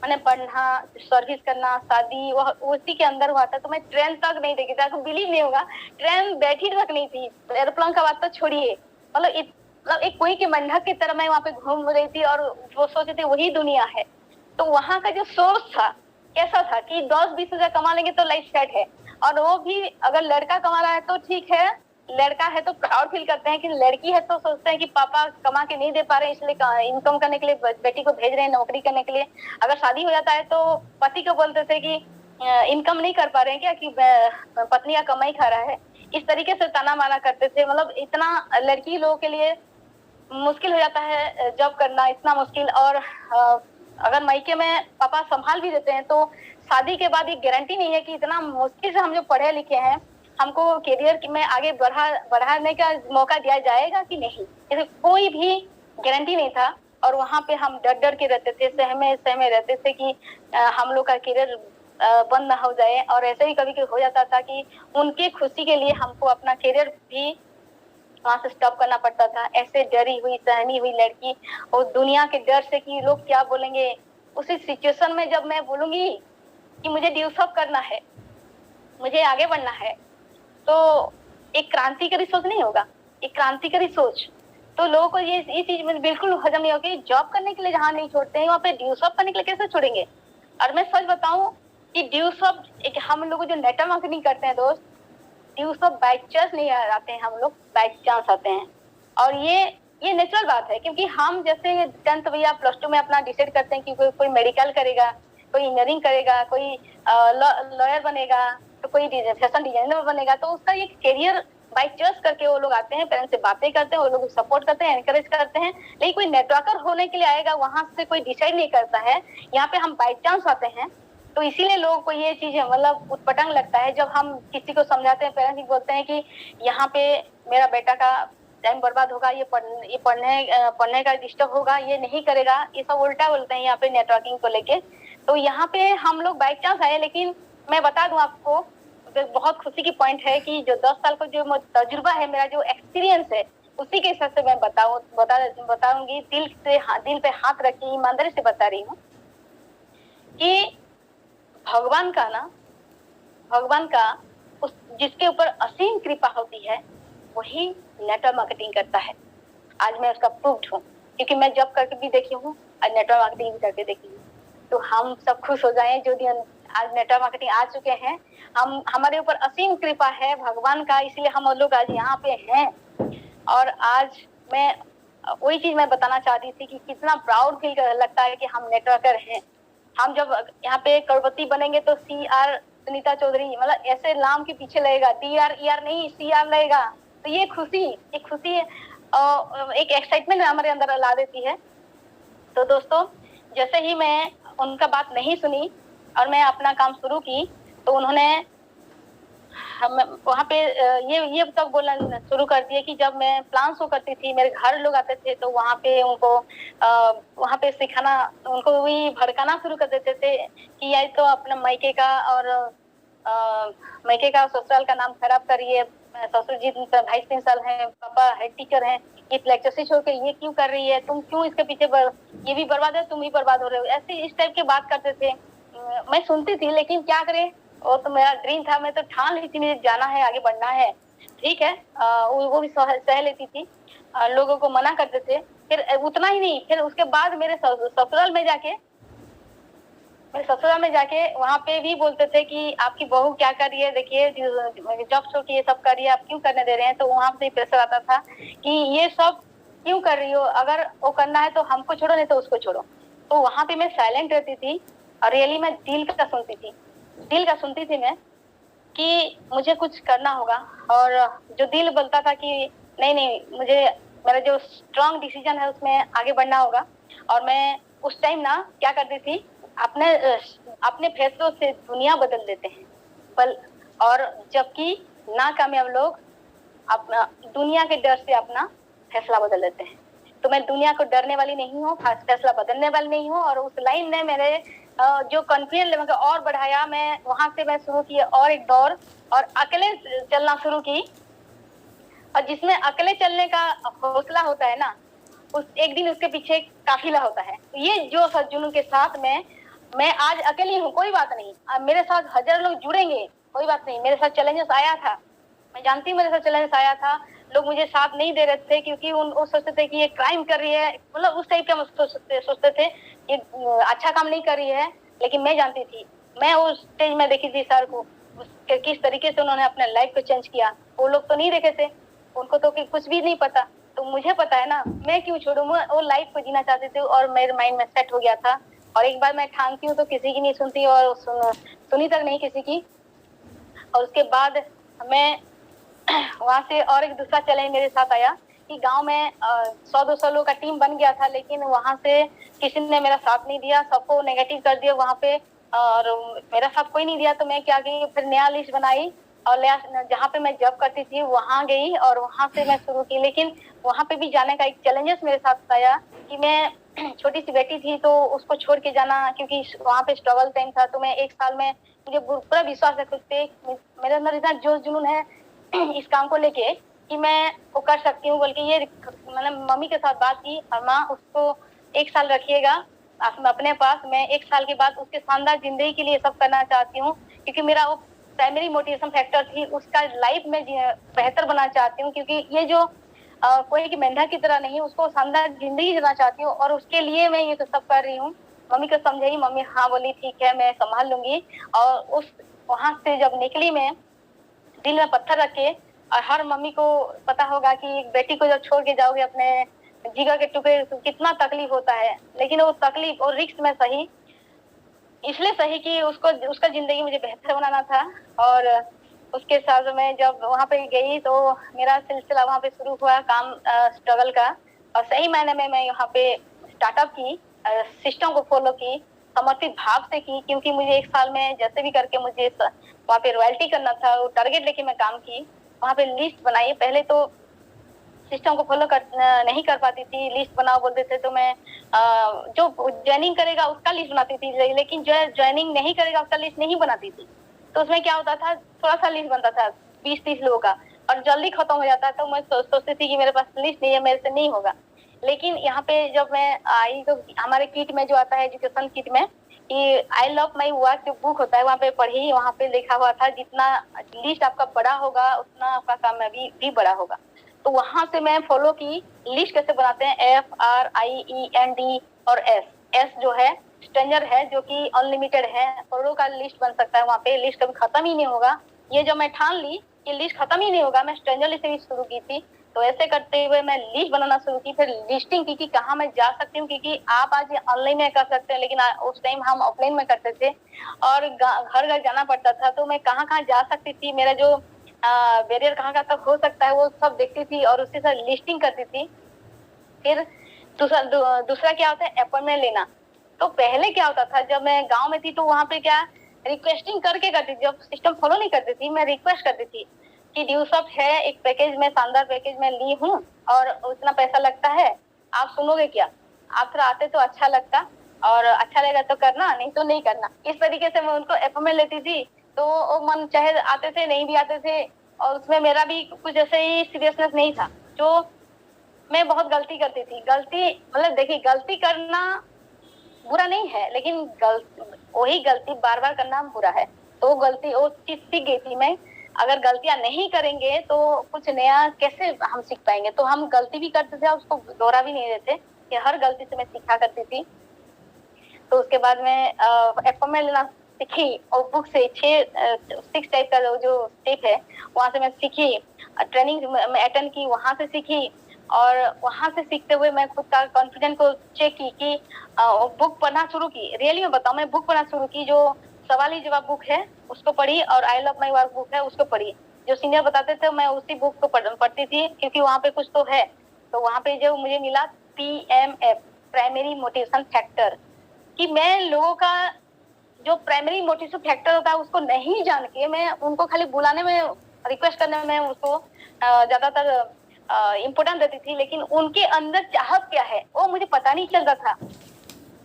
मैंने पढ़ना, सर्विस करना, शादी उसी के अंदर हुआ था। तो मैं ट्रेन तक नहीं देखी थी, आपको बिलीव नहीं होगा, ट्रेन बैठी तक नहीं थी। एरोप्लेन का बात तो छोड़िए, मतलब एक कोई के मंडक की तरह मैं वहाँ पे घूम रही थी, और वो सोचे थे वही दुनिया है। तो वहाँ का जो सोर्स था कैसा था कि 10-20 हजार कमा लेंगे तो लाइफ सेट है। और वो भी अगर लड़का कमा रहा है तो ठीक है, लड़का है तो प्राउड फील करते हैं, कि लड़की है तो सोचते हैं कि पापा कमा के नहीं दे पा रहे हैं, इसलिए इनकम करने के लिए बेटी को भेज रहे हैं नौकरी करने के लिए। अगर शादी हो जाता है तो पति को बोलते थे कि इनकम नहीं कर पा रहे हैं क्या, कि पत्नी का कमाई खा रहा है। इस तरीके से ताना माना करते थे। मतलब इतना लड़की लोगों के लिए मुश्किल हो जाता है जॉब करना, इतना मुश्किल। और अगर मायके में पापा संभाल भी देते हैं तो शादी के बाद ये गारंटी नहीं है कि इतना मुश्किल से हम जो पढ़े लिखे हैं हमको करियर में आगे बढ़ाने का मौका दिया जाएगा कि नहीं, इसका कोई भी गारंटी नहीं था। और वहाँ पे हम डर डर के रहते थे, सहमे सहमे रहते थे कि हम लोग का करियर बंद ना हो जाए। और ऐसे ही कभी हो जाता था कि उनके खुशी के लिए हमको अपना करियर भी वहां से स्टॉप करना पड़ता था। ऐसे डरी हुई सहमी हुई लड़की, और दुनिया के डर से कि लोग क्या बोलेंगे, उसी सिचुएशन में जब मैं बोलूंगी कि मुझे ड्यूसअप करना है, मुझे आगे बढ़ना है, तो एक क्रांतिकारी सोच नहीं होगा, एक क्रांतिकारी सोच। तो लोगों को ये चीज में बिल्कुल हजम नहीं होगी। जॉब करने के लिए जहाँ नहीं छोड़ते हैं, वहाँ पे ड्यूसअप करने के लिए कैसे छोड़ेंगे। और मैं सच बताऊं कि ड्यूसअप एक हम लोग जो नेटवर्क मार्केटिंग करते हैं दोस्त, ड्यूसअप बाई चांस नहीं आते हैं, हम लोग बाई चांस आते हैं। और ये नेचुरल बात है, क्योंकि हम जैसे 10th या +2 में अपना डिसाइड करते हैं कि कोई मेडिकल करेगा, कोई इंजीनियरिंग करेगा, कोई लॉयर बनेगा, तो कोई फैशन डिजाइनर बनेगा, तो उसका ये करियर बाई चांस करके वो लोग आते हैं, पेरेंट्स से बातें करते हैं, वो लोग सपोर्ट करते हैं, एनकरेज करते हैं। लेकिन कोई नेटवर्कर होने के लिए आएगा, वहां से कोई डिसाइड नहीं करता है। यहाँ पे हम बाई चांस आते हैं, तो इसीलिए लोगों को ये चीज मतलब उटपटांग लगता है। जब हम किसी को समझाते हैं, पेरेंट्स बोलते हैं कि यहाँ पे मेरा बेटा का टाइम बर्बाद होगा, ये पढ़ने का डिस्टर्ब होगा, ये नहीं करेगा, ये सब उल्टा बोलते हैं यहाँ पे नेटवर्किंग को लेके। तो यहाँ पे हम लोग बाई चांस आए। लेकिन मैं बता दूं आपको, बहुत खुशी की पॉइंट है कि जो 10 साल का जो तजुर्बा है, मेरा जो एक्सपीरियंस है, उसी के हिसाब से मैं बताऊंगी। दिल पे हाथ रख के ईमानदारी से बता रही हूँ कि भगवान का उस जिसके ऊपर असीम कृपा होती है, वही नेटवर्क मार्केटिंग करता है। आज मैं उसका प्रूफ्ड हूँ, क्योंकि मैं जॉब करके भी देखी हूँ और नेटवर्क मार्केटिंग भी करके देखी हूँ। तो हम सब खुश हो जाएं जो दिन आज नेटवर्क मार्केटिंग आ चुके हैं। हमारे ऊपर असीम कृपा है भगवान का, इसलिए हम लोग आज यहाँ पे हैं। और आज मैं वही चीज मैं बताना चाहती थी कि कितना प्राउड फील लगता है कि हम नेटवर्कर हैं। हम जब यहाँ पे करोड़पति बनेंगे तो CR सुनीता चौधरी मतलब ऐसे नाम के पीछे लगेगा, DR नहीं CR लगेगा। तो ये खुशी एक एक्साइटमेंट हमारे अंदर ला देती है। तो दोस्तों, जैसे ही मैं उनका बात नहीं सुनी और मैं अपना काम शुरू की, तो उन्होंने वहाँ पे ये तक बोलना शुरू कर दिया कि जब मैं प्लान शो करती थी, मेरे घर लोग आते थे, तो वहाँ पे उनको वहाँ पे सिखाना, उनको वही भड़काना शुरू कर देते थे कि या तो अपना मायके का ससुराल का नाम खराब करिए, ससुर जी वाइस प्रिंसिपल हैं, पापा हेड टीचर हैं, ये लेक्चर से छोड़ के ये क्यों कर रही है, तुम क्यों इसके पीछे ये भी बर्बाद है, तुम भी बर्बाद हो रहे हो, ऐसे इस टाइप की बात करते थे। मैं सुनती थी, लेकिन क्या करें, वो तो मेरा ड्रीम था, मैं तो ठान ली थी मुझे जाना है, आगे बढ़ना है। ठीक है, वो भी सह लेती थी, लोगों को मना करते थे। फिर उतना ही नहीं, फिर उसके बाद मेरे ससुराल में जाके वहाँ पे भी बोलते थे कि आपकी बहू क्या कर रही है, देखिए जॉब छोड़ के ये सब कर रही है, आप क्यों करने दे रहे हैं। तो वहाँ से प्रेशर आता था कि ये सब क्यों कर रही हो, अगर वो करना है तो हमको छोड़ो, नहीं तो उसको छोड़ो। तो वहाँ पे मैं साइलेंट रहती थी और रियली मैं दिल का सुनती थी मैं कि मुझे कुछ करना होगा। और जो दिल बोलता था कि नहीं, मुझे मेरा जो स्ट्रॉन्ग डिसीजन है उसमें आगे बढ़ना होगा। और मैं उस टाइम ना क्या करती थी, अपने फैसलों से दुनिया बदल देते हैं और जबकि नाकामयाब लोग अपना दुनिया के डर से अपना फैसला बदल देते हैं। तो मैं दुनिया को डरने वाली नहीं हूँ, फैसला बदलने वाली नहीं हूँ। और उस लाइन ने मेरे जो कॉन्फिडेंस लेवल को और बढ़ाया। मैं वहां से मैं शुरू किया और एक दौर, और अकेले चलना शुरू की। और जिसमें अकेले चलने का हौसला होता है ना, उस एक दिन उसके पीछे काफिला होता है। तो ये जो जुनून के साथ मैं आज अकेली हूँ, कोई बात नहीं, मेरे साथ 1000 लोग जुड़ेंगे, कोई बात नहीं। मेरे साथ चैलेंजेस आया था, मैं जानती हूँ मेरे साथ चैलेंजेस आया था। लोग मुझे साथ नहीं दे रहे थे क्योंकि वो सोचते थे कि ये क्राइम कर रही है, मतलब उस टाइप का सोचते थे, ये अच्छा काम नहीं कर रही है। लेकिन मैं जानती थी, मैं उस स्टेज में देखी थी सर को, किस तरीके से उन्होंने अपने लाइफ को चेंज किया। वो लोग तो नहीं देखे थे, उनको तो कुछ भी नहीं पता। तो मुझे पता है ना, मैं क्यों छोड़ू, मैं वो लाइफ को जीना चाहती थी और मेरे माइंड में सेट हो गया था। और एक बार मैं ठानती हूँ तो किसी की नहीं सुनती, और सुनी तक नहीं किसी की। और उसके बाद मैं वहां से और एक दूसरा चैलेंज मेरे साथ आया कि गांव में 100-200 लोगों का टीम बन गया था, लेकिन वहां से किसी ने मेरा साथ नहीं दिया, सबको नेगेटिव कर दिया वहां पे, और मेरा साथ कोई नहीं दिया। तो मैं क्या की फिर नया लिस्ट बनाई और जहाँ पे मैं जॉब करती थी वहाँ गई और वहाँ से मैं शुरू की। लेकिन वहाँ पे भी जाने का एक चैलेंजेस मेरे साथ आया कि मैं छोटी सी बेटी थी तो उसको छोड़ के जाना, क्योंकि वहाँ पे स्ट्रगल टाइम था। तो मैं 1 साल में, मुझे पूरा विश्वास है खुद पे, मेरे अंदर इतना जोश जुनून है इस काम को लेके कि मैं वो कर सकती हूँ। बल्कि ये मैंने मम्मी के साथ बात की और माँ उसको 1 साल रखिएगा अपने पास, मैं 1 साल के बाद उसके शानदार जिंदगी के लिए सब करना चाहती हूँ, क्योंकि मेरा वो प्राइमरी मोटिवेशन फैक्टर थी, उसका लाइफ में बेहतर बनाना चाहती हूँ। क्योंकि ये जो कोई की मेंढा की तरह नहीं, उसको शानदार जिंदगी जीना चाहती हूँ और उसके लिए मैं ये तो सब कर रही हूँ। मम्मी को समझाई, मम्मी हाँ बोली ठीक है मैं संभाल लूंगी। और उस वहां से जब निकली मैं दिल में पत्थर रख के, और हर मम्मी को पता होगा कि एक बेटी को जब छोड़ के जाओगे अपने जिगर के टुकड़े तो कितना तकलीफ होता है। लेकिन वो तकलीफ और रिस्क में सही, इसलिए सही कि उसका जिंदगी मुझे बेहतर बनाना था। और उसके साथ मैं जब वहां पे गई तो मेरा सिलसिला वहां पे शुरू हुआ काम स्ट्रगल का। और सही मायने में मैं यहाँ पे स्टार्टअप की, सिस्टम को फॉलो की, समर्पित भाव से की, क्योंकि मुझे 1 साल में जैसे भी करके मुझे वहाँ पे रॉयल्टी करना था। वो टारगेट लेके मैं काम की, वहाँ पे लिस्ट बनाई। पहले तो सिस्टम को फॉलो नहीं कर पाती थी, लिस्ट बनाओ बोलते थे तो मैं जो ज्वाइनिंग करेगा उसका लिस्ट बनाती थी, लेकिन जो ज्वाइनिंग नहीं करेगा उसका लिस्ट नहीं बनाती थी। तो उसमें क्या होता था, थोड़ा सा लिस्ट बनता था 20-30 लोगों का और जल्दी खत्म हो जाता। तो मैं सोचती थी कि मेरे पास लिस्ट नहीं है, मेरे से नहीं होगा। लेकिन यहाँ पे जब मैं आई तो हमारे किट में जो आता है एजुकेशन किट में कि आई लव माई वर्क जो बुक होता है वहाँ पे पढ़ी, वहाँ पे लिखा हुआ था जितना लिस्ट आपका बड़ा होगा उतना आपका कामयाबी भी बड़ा होगा। तो वहां से मैं फॉलो की लिस्ट कैसे बनाते हैं, FRIEND और एस जो है स्ट्रेंजर है, जो कि अनलिमिटेड है, करोड़ों का लिस्ट बन सकता है, वहाँ पे लिस्ट कभी खत्म ही नहीं होगा। ये जो मैं ठान ली कि लिस्ट खत्म ही नहीं होगा, मैं स्ट्रेंजर लिस्ट से भी शुरू की थी। तो ऐसे करते हुए मैं लिस्ट बनाना शुरू की, फिर लिस्टिंग की कि कहाँ मैं जा सकती हूँ, क्योंकि आप आज ऑनलाइन में कर सकते हैं लेकिन उस टाइम हम ऑफलाइन में करते थे और घर घर जाना पड़ता था। तो मैं कहाँ कहाँ जा सकती थी, मेरा जो बैरियर कहाँ कहाँ तक हो सकता है वो सब देखती थी और उसके साथ लिस्टिंग करती थी। फिर दूसरा क्या होता है, अपॉइंटमेंट लेना। तो पहले क्या होता था, जब मैं गांव में थी तो वहां पे क्या रिक्वेस्टिंग करके करती थी, जब सिस्टम फॉलो नहीं करती थी मैं रिक्वेस्ट करती थी कि ड्यूसअप है एक पैकेज में, शानदार पैकेज में ली हूँ और उतना पैसा लगता है, आप सुनोगे क्या, आप थोड़ा आते तो अच्छा लगता और अच्छा लगेगा तो करना, नहीं तो नहीं करना। इस तरीके से मैं उनको अपॉइंटमेंट लेती थी। तो वो मन चाहे आते थे नहीं भी आते थे और उसमें मेरा भी कुछ ऐसे ही सीरियसनेस नहीं था। जो मैं बहुत गलती करती थी, गलती मतलब देखिए गलती करना बुरा नहीं है, लेकिन वही गलती बार बार करना बुरा है। तो वो गलती वो चीज सीख गई थी मैं, अगर गलतियां नहीं करेंगे तो कुछ नया कैसे हम सीख पाएंगे। तो हम गलती भी करते थे और उसको दोहरा भी नहीं देते, कि हर गलती से मैं सीखा करती थी। तो उसके बाद में अपॉइंटमेंट लेना सीखी और बुक से 6 टाइप का जो स्टेप है वहां से मैं सीखी, ट्रेनिंग मैं अटेंड की, वहां से सीखी। और वहां से सीखते हुए मैं खुद का कॉन्फिडेंस को चेक की कि बुक पढ़ना शुरू की। रियली मैं बताऊं, मैं बुक पढ़ना शुरू की, जो सवाल ही जवाब बुक है उसको पढ़ी और I love my work book है उसको पढ़ी। जो सीनियर बताते थे मैं उसी बुक को पढ़ती थी, क्योंकि वहां पे कुछ तो है। तो वहां पे जो मुझे मिला PMF, प्राइमरी मोटिवेशन फैक्टर, कि मैं लोगों का जो प्राइमरी मोटिवेशन फैक्टर होता है उसको नहीं जान के मैं उनको खाली बुलाने में, रिक्वेस्ट करने में उसको ज्यादातर इम्पोर्टेंस देती थी, लेकिन उनके अंदर चाहत क्या है वो मुझे पता नहीं चलता था।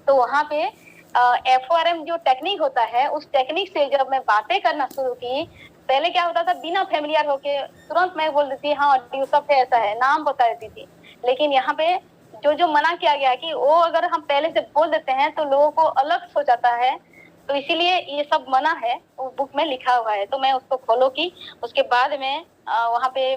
तो वहां पे FRM जो टेक्निक होता है उस टेक्निक से जब मैं बातें करना शुरू की, पहले क्या होता था बिना फेमिलियर होके तुरंत मैं बोल देती हाँ ड्यूसअप है ऐसा है, नाम बता देती थी। लेकिन यहाँ पे जो मना किया गया कि वो अगर हम पहले से बोल देते हैं तो लोगों को अलग हो जाता है, तो इसीलिए ये सब मना है, वो बुक में लिखा हुआ है। तो मैं उसको फॉलो की। उसके बाद में वहाँ पे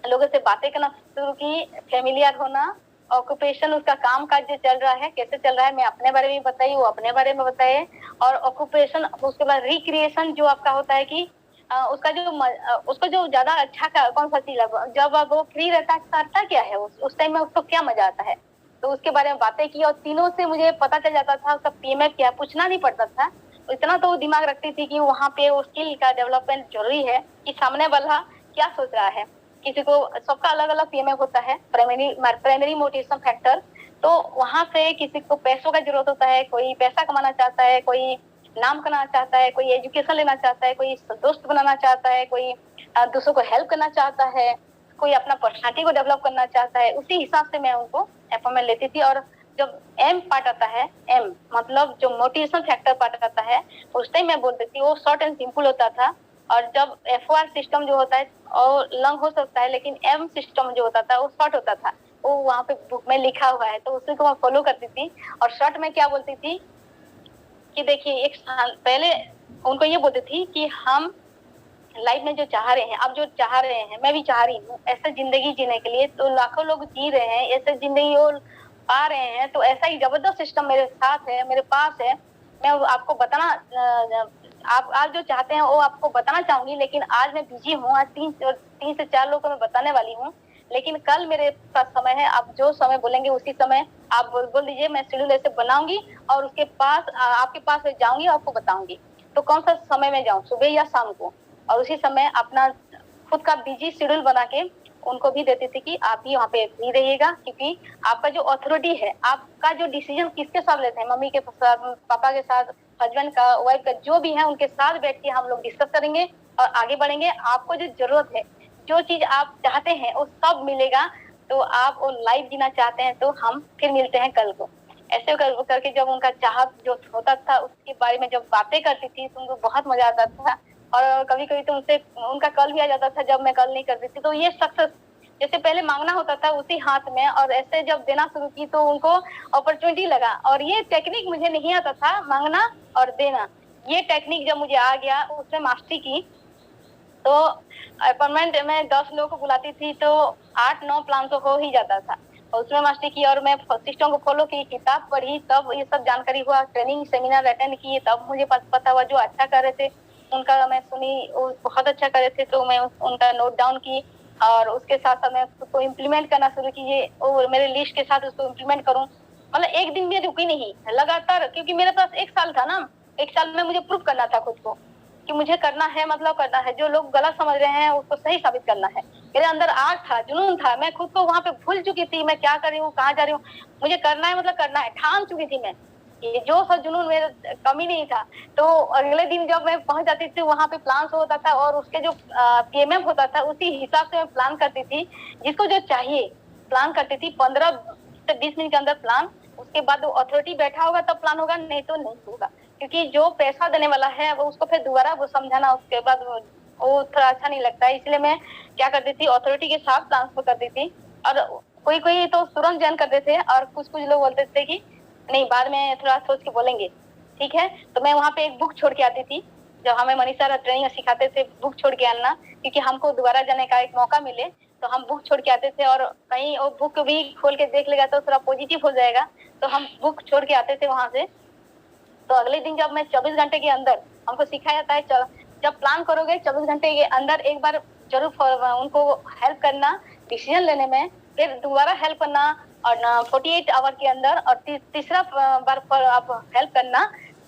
लोगों से बातें करना शुरू की, फेमिलियर होना, ऑक्यूपेशन उसका काम काज जो चल रहा है कैसे चल रहा है मैं अपने बारे में बताई, वो अपने बारे में बताए। और ऑक्यूपेशन उसके बाद रिक्रिएशन जो आपका होता है कि उसको जो ज्यादा अच्छा कौन सा चीज लगा, जब अब वो फ्री रहता है करता क्या है उस टाइम में उसको क्या मजा आता है, तो उसके बारे में बातें की। और तीनों से मुझे पता चल जाता था उसका PMF क्या, पूछना नहीं पड़ता था। इतना तो दिमाग रखती थी कि वहाँ पे वो स्किल का डेवलपमेंट जरूरी है कि सामने वाला क्या सोच रहा है। किसी को सबका अलग अलग PMF होता है, प्राइमरी मोटिवेशन फैक्टर। तो वहां से किसी को पैसों का जरूरत होता है, कोई पैसा कमाना चाहता है, कोई नाम करना चाहता है, कोई एजुकेशन लेना चाहता है, कोई दोस्त बनाना चाहता है, कोई दूसरों को हेल्प करना चाहता है, कोई अपना पर्सनालिटी को डेवलप करना चाहता है, उसी हिसाब से मैं उनको अपॉइंटमेंट लेती थी। और जब एम पार्ट आता है, एम मतलब जो मोटिवेशन फैक्टर पार्ट आता है, उस टाइम मैं बोलती थी, वो शॉर्ट एंड सिंपल होता था। और जब FOR सिस्टम जो होता है और लंग हो सकता है, लेकिन एम सिस्टम जो होता था वो शॉर्ट होता था, वो वहाँ पे बुक में लिखा हुआ है, तो उसी को मैं फॉलो करती थी। और शॉर्ट में क्या बोलती थी कि देखिए, एक साल पहले उनको ये बोलती थी कि हम लाइफ में जो चाह रहे हैं, अब जो चाह रहे हैं, मैं भी चाह रही हूँ ऐसे जिंदगी जीने के लिए, तो लाखों लोग जी रहे हैं, ऐसे जिंदगी वो पा रहे हैं, तो ऐसा ही जबरदस्त सिस्टम मेरे साथ है, मेरे पास है। मैं आपको बताना, आप जो चाहते हैं वो आपको बताना चाहूंगी, लेकिन आज मैं बिजी हूँ, आज 3 से 4 लोगों को मैं बताने वाली हूँ, लेकिन कल मेरे पास समय है। आप जो समय बोलेंगे उसी समय आप बोल दीजिए, मैं शेड्यूल ऐसे बनाऊंगी और उसके पास आपके पास जाऊंगी, आपको बताऊंगी। तो कौन सा समय में जाऊं, सुबह या शाम को, और उसी समय अपना खुद का बिजी शेड्यूल बना के उनको भी देती थी कि आप भी वहाँ पे फ्री रहिएगा, क्योंकि आपका जो अथॉरिटी है, आपका जो डिसीजन किसके साथ लेते हैं, मम्मी के साथ, पापा के साथ, हस्बैंड का, वाइफ का, जो भी है उनके साथ बैठ के हम लोग डिस्कस करेंगे और आगे बढ़ेंगे। आपको जो जरूरत है, जो चीज आप चाहते हैं, वो सब मिलेगा। तो आप वो लाइफ जीना चाहते हैं तो हम फिर मिलते हैं कल को। ऐसे करके जब उनका चाहत जो होता था उसके बारे में जब बातें करती थी तो उनको बहुत मजा आता था। और कभी कभी तो उनसे उनका कल भी आ जाता था जब मैं कल नहीं करती थी। तो ये सक्सेस, जैसे पहले मांगना होता था उसी हाथ में, और ऐसे जब देना शुरू की तो उनको अपॉर्चुनिटी लगा। और ये टेक्निक मुझे नहीं आता था, मांगना और देना। ये टेक्निक जब मुझे आ गया, उसमें मास्टरी की, तो अपॉइंटमेंट में 10 लोगों को बुलाती थी तो 8-9 प्लान तो हो ही जाता था। और उसमें मास्टरी की और मैं सिस्टम को फॉलो की, किताब पढ़ी, तब ये सब जानकारी हुआ, ट्रेनिंग सेमिनार अटेंड किए, तब मुझे पता हुआ। जो अच्छा कर रहे थे उनका मैं सुनी, वो बहुत अच्छा कर रहे थे तो मैं उनका नोट डाउन की, और उसके साथ साथ मैं उसको इम्प्लीमेंट करना शुरू की। ये और मेरे लिस्ट के साथ उसको इम्प्लीमेंट करूँ, मतलब एक दिन भी रुकी नहीं, लगातार। क्योंकि मेरे पास 1 साल था ना, 1 साल में मुझे प्रूव करना था खुद को कि मुझे करना है, मतलब करना है। जो लोग गलत समझ रहे हैं उसको सही साबित करना है। मेरे अंदर आग था, जुनून था, मैं खुद को वहां पे भूल चुकी थी, मैं क्या कर रही हूँ, कहाँ जा रही हूँ। मुझे करना है, मतलब करना है, ठान चुकी थी मैं। ये जो सब जुनून मेरे कमी नहीं था। तो अगले दिन जब मैं पहुंच जाती थी वहां पे प्लान होता था, और उसके जो PMF होता था उसी हिसाब से मैं प्लान करती थी, जिसको जो चाहिए प्लान करती थी। 15 से 20 मिनट के अंदर प्लान, उसके बाद वो अथॉरिटी बैठा होगा तब प्लान होगा, नहीं तो नहीं होगा। क्योंकि जो पैसा देने वाला है वो उसको फिर दोबारा वो समझाना, उसके बाद वो थोड़ा अच्छा नहीं लगता है। इसलिए मैं क्या करती थी, अथॉरिटी के साथ ट्रांसफर करती थी। और कोई कोई तो तुरंत ज्वाइन करते थे, और कुछ कुछ लोग बोलते थे कि नहीं, बाद में थोड़ा सोच के बोलेंगे, ठीक है। तो मैं वहाँ पे एक बुक छोड़ के आती थी, जब हमें मनीषा ट्रेनिंग सिखाते थे बुक छोड़ के आना, क्योंकि हमको दोबारा जाने का एक मौका मिले। तो हम बुक छोड़ के आते थे, और कहीं वो बुक भी खोल के देख लेगा तो थोड़ा पॉजिटिव हो जाएगा, तो हम बुक छोड़ के आते थे वहां से। तो अगले दिन जब मैं 24 घंटे के अंदर, हमको सिखाया जाता है जब प्लान करोगे 24 घंटे के अंदर एक बार जरूर उनको हेल्प करना डिसीजन लेने में, फिर दोबारा हेल्प करना और 48 आवर के अंदर, और तीसरा बार पर आप हेल्प करना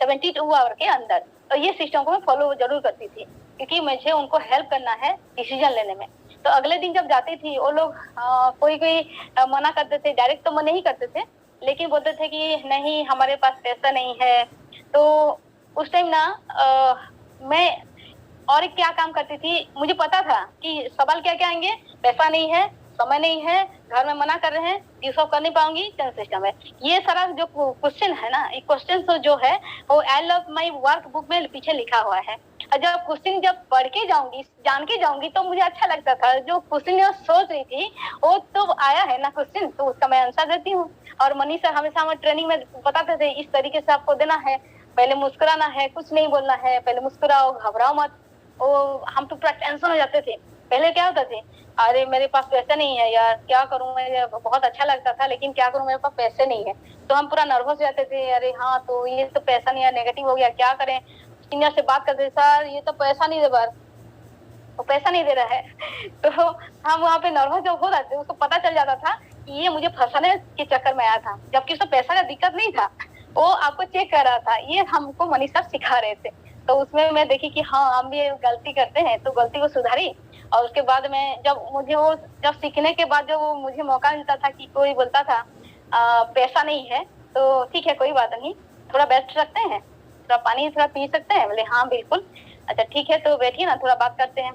72 आवर के अंदर। तो ये सिस्टम को मैं फॉलो जरूर करती थी, क्योंकि मुझे उनको हेल्प करना है डिसीजन लेने में। तो अगले दिन जब जाती थी वो लोग कोई मना करते थे, डायरेक्ट तो मना नहीं करते थे, लेकिन बोलते थे कि नहीं हमारे पास पैसा नहीं है। तो उस टाइम ना मैं और क्या काम करती थी, मुझे पता था कि सवाल क्या क्या आएंगे, पैसा नहीं है, समय नहीं है, घर में मना कर रहे हैं, ये सब कर नहीं पाऊंगी, चैनल सिस्टम है। ये सारा जो क्वेश्चन है ना, ये क्वेश्चन तो जो है वो I love my work book में पीछे लिखा हुआ है। और जब क्वेश्चन जब पढ़ के जाऊंगी, जान के जाऊंगी, तो मुझे अच्छा लगता था। जो क्वेश्चन जो सोच रही थी वो तो आया है ना क्वेश्चन, तो उसका मैं आंसर देती हूँ। और मनीष सर हमेशा हमें ट्रेनिंग में बताते थे, इस तरीके से आपको देना है, पहले मुस्कुराना है, कुछ नहीं बोलना है, पहले मुस्कुराओ, घबराओ मत। हम तो पूरा टेंशन हो जाते थे। पहले क्या होता थे, अरे मेरे पास पैसे नहीं है यार, क्या करूं मैं, बहुत अच्छा लगता था लेकिन क्या करूं, मेरे पास पैसे नहीं है। तो हम पूरा नर्वस हो जाते थे, अरे हाँ तो ये तो पैसा नहीं है, नेगेटिव हो गया, क्या करें। सीनियर से बात करते, सर ये तो पैसा नहीं दे बार, वो पैसा नहीं दे रहा है। तो हम वहाँ पे नर्वस जब हो रहे थे, उसको पता चल जाता था कि ये मुझे फंसाने के चक्कर में आया था, जबकि उसको पैसा का दिक्कत नहीं था, वो आपको चेक कर रहा था। ये हमको मनीष सर सिखा रहे थे। तो उसमें मैं देखी कि हाँ हम भी गलती करते हैं, तो गलती को सुधारी। और उसके बाद में जब सीखने के बाद जो मुझे मौका मिलता था कि कोई बोलता था पैसा नहीं है, तो ठीक है कोई बात नहीं, थोड़ा बेस्ट रखते हैं, थोड़ा पानी थोड़ा पी सकते हैं? बोले हाँ बिल्कुल। अच्छा ठीक है, तो बैठिए ना, थोड़ा बात करते हैं।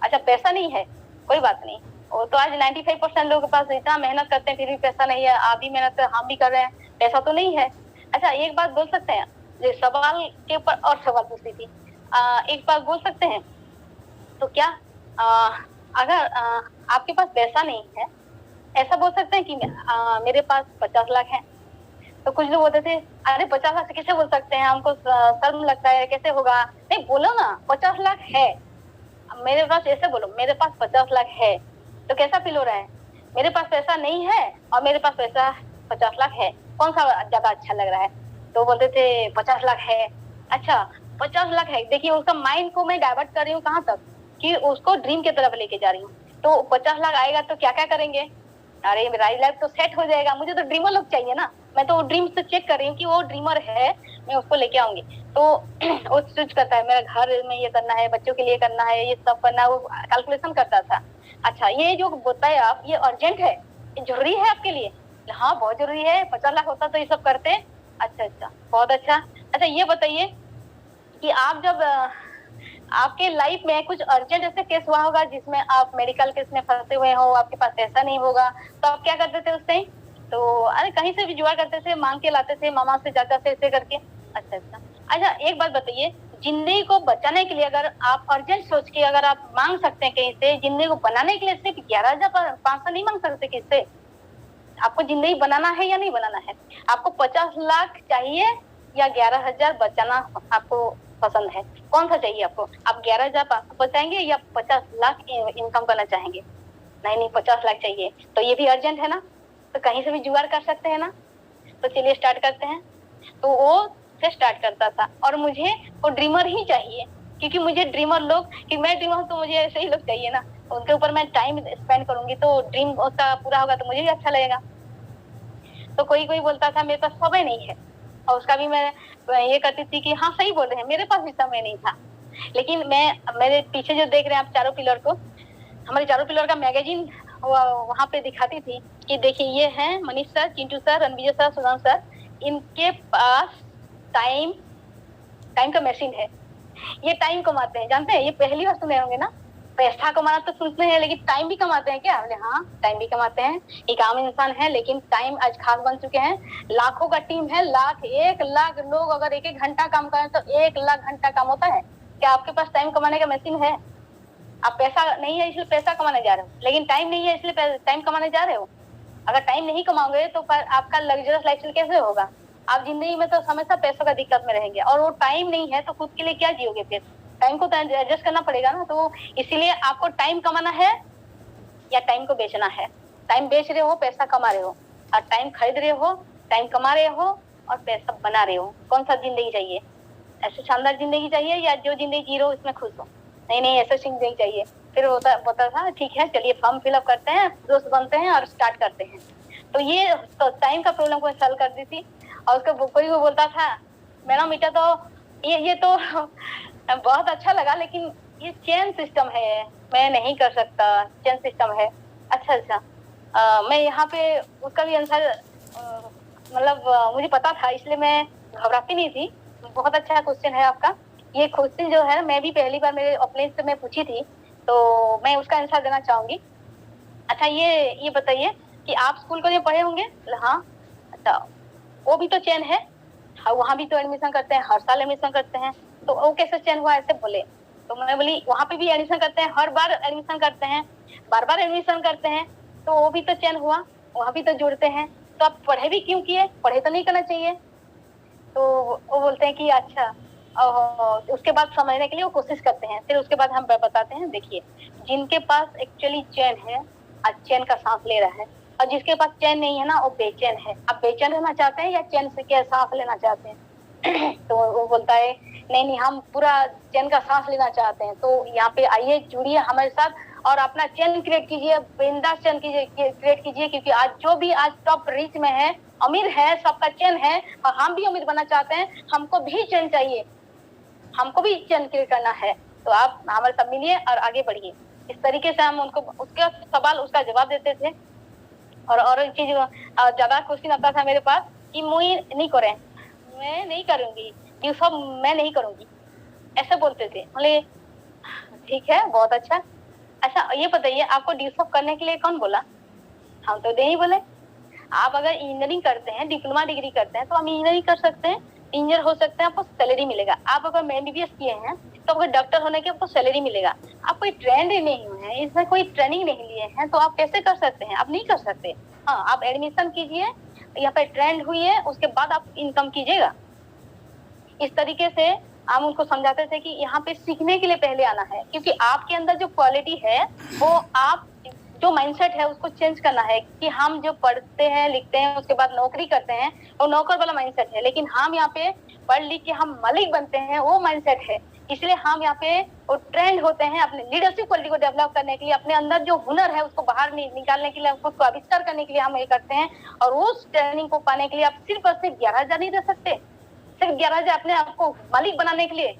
अच्छा पैसा नहीं है, कोई बात नहीं, वो तो आज 95% लोगों के पास इतना मेहनत करते हैं फिर भी पैसा नहीं है, आधी मेहनत हम भी कर रहे हैं, पैसा तो नहीं है। अच्छा एक बात बोल सकते हैं, ये सवाल के ऊपर और सवाल पूछती थी, एक बात बोल सकते हैं, तो क्या अगर आपके पास पैसा नहीं है, ऐसा बोल सकते हैं कि मेरे पास 50 लाख है? तो कुछ लोग बोलते थे अरे 50 लाख से कैसे बोल सकते हैं, हमको शर्म लगता है, कैसे होगा? नहीं बोलो ना 50 लाख है मेरे पास, ऐसे बोलो मेरे पास 50 लाख है, तो कैसा फील हो रहा है? मेरे पास पैसा नहीं है और मेरे पास पैसा 50 लाख है, कौन सा ज्यादा अच्छा लग रहा है? तो बोलते थे 50 लाख है। अच्छा 50 लाख है, देखिए उसका माइंड को मैं डाइवर्ट कर रही हूँ कहाँ तक, कि उसको ड्रीम की तरफ लेके जा रही हूँ। तो 50 लाख आएगा तो क्या क्या करेंगे? अरे मेरा लाइफ तो सेट हो जाएगा, मुझे तो ड्रीमर लोग चाहिए ना, मैं तो ड्रीम से चेक कर रही हूँ कि वो ड्रीमर है, मैं उसको लेके आऊंगी। तो वो सोच करता है मेरा घर में ये करना है, बच्चों के लिए करना है, ये सब करना है, वो कैलकुलेशन करता था। अच्छा ये जो बताया आप, ये अर्जेंट है, ये जरूरी है आपके लिए? हाँ बहुत जरूरी है, 50 लाख होता तो ये सब करते। अच्छा अच्छा बहुत अच्छा। अच्छा ये बताइए कि आप जब आपके लाइफ में कुछ अर्जेंट ऐसे केस हुआ होगा जिसमें आप मेडिकल केस में फंसे हुए हो, आपके पास पैसा नहीं होगा, तो आप क्या करते थे उस टाइम? तो अरे कहीं से भी जुगाड़ करते थे, मांग के लाते थे, मामा से चाचा से, ऐसे करके। अच्छा अच्छा। अच्छा एक बात बताइए, जिंदगी को बचाने के लिए अगर आप अर्जेंट सोच के अगर आप मांग सकते हैं कहीं से, जिंदगी को बनाने के लिए सिर्फ 11,500 नहीं मांग सकते किससे? आपको जिंदगी बनाना है या नहीं बनाना है? आपको 50 लाख चाहिए या 11,000 बचाना आपको पसंद है? कौन सा चाहिए आपको? आप 11,500 बचाएंगे या 50 लाख इनकम करना चाहेंगे? नहीं नहीं 50 लाख चाहिए, तो ये भी अर्जेंट है ना, तो कहीं से भी जुगाड़ कर सकते हैं ना। तो चलिए स्टार्ट करते हैं। तो वो से स्टार्ट करता था और मुझे वो ड्रीमर ही चाहिए, क्योंकि मुझे ड्रीमर लोग, कि मैं ड्रीमर हूँ तो मुझे ऐसे ही लोग चाहिए ना, उनके ऊपर मैं टाइम स्पेंड करूंगी तो ड्रीम उसका पूरा होगा तो मुझे भी अच्छा लगेगा। तो कोई कोई बोलता था मेरे पास समय नहीं है, और उसका भी मैं ये करती थी कि हाँ सही बोल रहे हैं, मेरे पास भी समय नहीं था। लेकिन मैं मेरे पीछे जो देख रहे हैं आप चारों पिलर को, हमारे चारों पिलर का मैगजीन वहां पे दिखाती थी कि देखिए ये हैं Manish sir, Chintu sir, Ranvijay sir, Sudam sir, इनके पास टाइम का मशीन है, ये टाइम कमाते हैं, जानते हैं? ये पहली बार सुने होंगे ना, पैसा कमाना तो सुनते हैं लेकिन टाइम भी कमाते हैं क्या? बोले हाँ टाइम भी कमाते हैं, एक आम इंसान है लेकिन टाइम आज खास बन चुके हैं। लाखों का टीम है, 1 लाख लोग अगर 1-1 घंटा काम करें तो 1 लाख घंटा काम होता है। क्या आपके पास टाइम कमाने का मशीन है? आप पैसा नहीं है इसलिए पैसा कमाने जा रहे हो, लेकिन टाइम नहीं है इसलिए टाइम कमाने जा रहे हो। अगर टाइम नहीं कमाओगे तो पर आपका लग्जरियस लाइफस्टाइल कैसे होगा? आप जिंदगी में तो हमेशा पैसों का दिक्कत में रहेंगे, और वो टाइम नहीं है तो खुद के लिए क्या जियोगे? फिर टाइम को तो एडजस्ट करना पड़ेगा ना। तो इसीलिए आपको टाइम कमाना है या टाइम को बेचना है? टाइम बेच रहे हो, पैसा कमा रहे हो, और टाइम खरीद रहे हो, टाइम कमा रहे हो और पैसा बना रहे हो, कौन सा जिंदगी चाहिए? ऐसे शानदार जिंदगी चाहिए या जो जिंदगी जी रहे हो इसमें खुश हो? नहीं नहीं ऐसा जिंदगी चाहिए। फिर होता था ठीक है चलिए फॉर्म फिलअप करते हैं, दोस्त बनते हैं और स्टार्ट करते हैं। तो ये तो टाइम का प्रॉब्लम को सॉल्व कर दी थी। और उसको कोई वो बोलता था मैडम बेटा तो ये तो बहुत अच्छा लगा, लेकिन ये चेन सिस्टम है, मैं नहीं कर सकता, चेन सिस्टम है। अच्छा अच्छा मैं यहाँ पे उसका भी आंसर मतलब मुझे पता था, इसलिए मैं घबराती नहीं थी। बहुत अच्छा क्वेश्चन है आपका। ये क्वेश्चन जो है मैं भी पहली बार मेरे ऑफलाइन से मैं पूछी थी, तो मैं उसका आंसर देना चाहूंगी। अच्छा ये बताइए कि आप स्कूल कॉलेज में पढ़े होंगे? हाँ। अच्छा वो भी तो चेन है, हाँ वहाँ भी तो एडमिशन करते हैं, हर साल एडमिशन करते हैं, तो वो कैसे चेन हुआ ऐसे बोले? तो मैं बोली वहाँ पे भी एडमिशन करते हैं, हर बार एडमिशन करते हैं, बार बार एडमिशन करते हैं, तो वो भी तो चेन हुआ, वहाँ भी तो जुड़ते हैं। तो आप पढ़े भी क्यों किए? पढ़े तो नहीं करना चाहिए। तो वो बोलते हैं कि अच्छा उसके बाद समझने के लिए वो कोशिश करते हैं। फिर उसके बाद हम बताते हैं देखिए जिनके पास एक्चुअली चैन है, आज चैन का सांस ले रहा है, और जिसके पास चैन नहीं है ना वो बेचैन है। आप बेचैन रहना चाहते हैं या चैन से क्या सांस लेना चाहते हैं? तो वो बोलता है नहीं हम पूरा चैन का सांस लेना चाहते हैं। तो यहाँ पे आइए जुड़िए हमारे साथ और अपना चैन क्रिएट कीजिए, बिंदास चैन क्रिएट कीजिए, क्योंकि आज जो भी आज टॉप रीच में है, अमीर है, सबका चैन है, और हम भी अमीर बनना चाहते हैं, हमको भी चैन चाहिए, हमको भी चैन क्रिएट करना है। तो आप हमारे साथ मिलिए और आगे बढ़िए। इस तरीके से हम उनको उसका सवाल उसका जवाब देते थे। और एक चीज ज्यादा क्वेश्चन आता था मेरे पास कि मुई नहीं करें, मैं नहीं करूंगी, ड्यूस ऑफ मैं नहीं करूंगी, ऐसे बोलते थे। बोले ठीक है, बहुत अच्छा। अच्छा ये बताइए, आपको ड्यूस ऑफ करने के लिए कौन बोला? हम तो नहीं बोले। आप अगर इंजीनियरिंग करते हैं, डिप्लोमा डिग्री करते हैं, तो हम इंजीनियरिंग कर सकते हैं, इंजीनियर हो सकते हैं, आपको सैलरी मिलेगा। आप अगर एमबीबीएस किए हैं तो आपको डॉक्टर होने की आपको सैलरी मिलेगा। आप कोई ट्रेंड नहीं हुए हैं, इसमें कोई ट्रेनिंग नहीं लिए हैं, तो आप कैसे कर सकते हैं? आप नहीं कर सकते। हाँ, आप एडमिशन कीजिए, यहाँ पे ट्रेंड हुई है, उसके बाद आप इनकम कीजिएगा। इस तरीके से हम उनको समझाते थे कि यहाँ पे सीखने के लिए पहले आना है, क्योंकि आपके अंदर जो क्वालिटी है वो आप जो माइंडसेट है उसको चेंज करना है कि हम जो पढ़ते हैं लिखते हैं उसके बाद नौकरी करते हैं वो नौकर वाला माइंडसेट है, लेकिन हम यहाँ पे पढ़ लिख के हम मालिक बनते हैं वो माइंडसेट है। इसलिए हम यहाँ पे वो ट्रेंड होते हैं अपने लीडरशिप क्वालिटी को डेवलप करने के लिए, अपने अंदर जो हुनर है उसको बाहर निकालने के लिए, उसको आविष्कार करने के लिए हम ये करते हैं। और उस ट्रेनिंग को पाने के लिए आप सिर्फ और सिर्फ 11,000 नहीं दे सकते, सिर्फ 11,000 अपने आपको मालिक बनाने के लिए।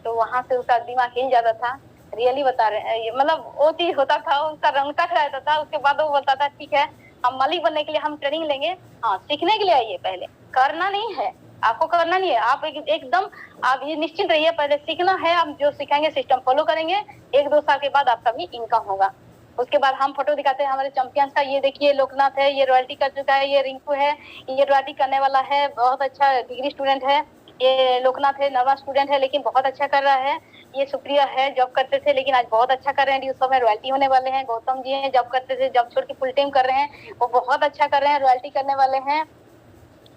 तो वहां से उसका दिमाग हिल जाता था, रियली बता रहे हैं, मतलब वो चीज होता था, उसका रंग तक रहता था। उसके बाद वो बोलता था ठीक है, हम मालिक बनने के लिए हम ट्रेनिंग लेंगे। हाँ, सीखने के लिए आइए, पहले करना नहीं है, आपको करना नहीं है। आप एकदम आप ये निश्चित रहिए, पहले सीखना है। हम जो सिखाएंगे सिस्टम फॉलो करेंगे, 1-2 साल के बाद आपका भी इनकम होगा। उसके बाद हम फोटो दिखाते हैं हमारे चैंपियंस का, ये देखिए लोकनाथ है, ये रॉयल्टी कर चुका है, ये रिंकू है, ये रॉयल्टी करने वाला है, बहुत अच्छा डिग्री स्टूडेंट है। ये लोकनाथ है, नवा स्टूडेंट है लेकिन बहुत अच्छा कर रहा है। ये सुप्रिया है, जॉब करते थे लेकिन आज बहुत अच्छा कर रहे हैं, ड्यूस में रॉयल्टी होने वाले हैं। गौतम जी हैं, जॉब करते थे, जॉब छोड़ के फुल टाइम कर रहे हैं, वो बहुत अच्छा कर रहे हैं, रॉयल्टी करने वाले हैं।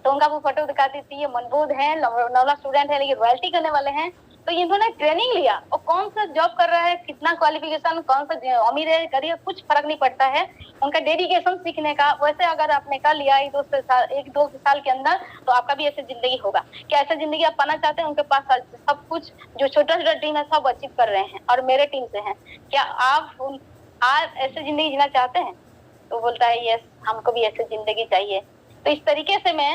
तो उनका वो फोटो दिखाती थी। ये मनबूद है, नौला स्टूडेंट है लेकिन रॉयल्टी करने वाले हैं। तो इन्होंने ट्रेनिंग लिया, और कौन सा जॉब कर रहा है, कितना क्वालिफिकेशन, कौन सा अमीर है गरीब, कुछ फर्क नहीं पड़ता है, उनका डेडिकेशन सीखने का। वैसे अगर आपने कर लिया 1-2 साल के अंदर, तो आपका भी ऐसे जिंदगी होगा। क्या ऐसा जिंदगी आप पाना चाहते हैं? उनके पास सब कुछ जो छोटा छोटा ड्रीम है सब अचीव कर रहे हैं, और मेरे टीम से हैं। क्या आप आज ऐसे जिंदगी जीना चाहते हैं? तो बोलता है यस, हमको भी ऐसे जिंदगी चाहिए। तो इस तरीके से मैं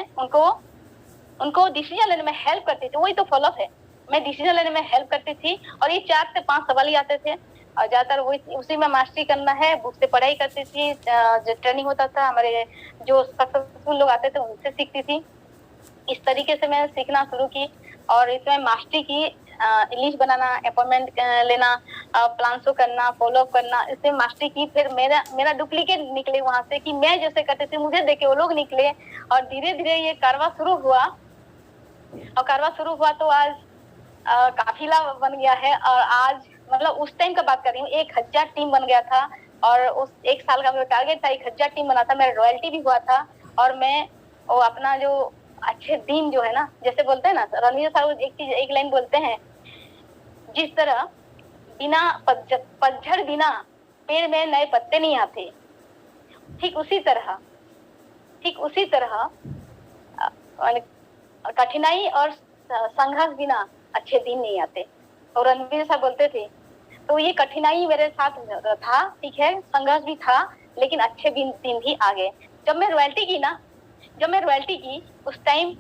उनको डिसीजन लेने में हेल्प करती थी। वही तो फॉलोअप है, मैं डिसीजन लेने में हेल्प करती थी। और ये 4 से 5 सवाल ही आते थे, और ज्यादातर वही उसी में मास्टरी करना है। बुक से पढ़ाई करती थी, जो ट्रेनिंग होता था हमारे जो सक्सेसफुल लोग आते थे उनसे सीखती थी। इस तरीके से मैं सीखना शुरू की, और इसमें मास्टरी की, लिस्ट बनाना, अपॉइंटमेंट लेना, प्लान शो करना, फॉलोअप करना, इससे मास्टरी की। फिर मेरा डुप्लीकेट निकले वहां से, कि मैं जैसे करते थे मुझे देखे वो लोग निकले, और धीरे धीरे ये कारवा शुरू हुआ। और कारवा शुरू हुआ तो आज काफिला बन गया है। और आज मतलब उस टाइम का बात कर रही हूँ, 1,000 टीम बन गया था। और उस 1 साल का मेरा टारगेट था, 1,000 टीम बना था, मेरा रॉयल्टी भी हुआ था। और मैं वो अपना जो अच्छे दिन जो है ना, जैसे बोलते हैं ना रणवीर साहब एक लाइन बोलते हैं, जिस तरह बिना पतझड़ बिना पेड़ में नए पत्ते नहीं आते, ठीक उसी तरह कठिनाई और संघर्ष बिना अच्छे दिन नहीं आते। और रणवीर साहब बोलते थे। तो ये कठिनाई मेरे साथ था, ठीक है, संघर्ष भी था, लेकिन अच्छे दिन भी आ गए। जब मैं रॉयल्टी की उस टाइम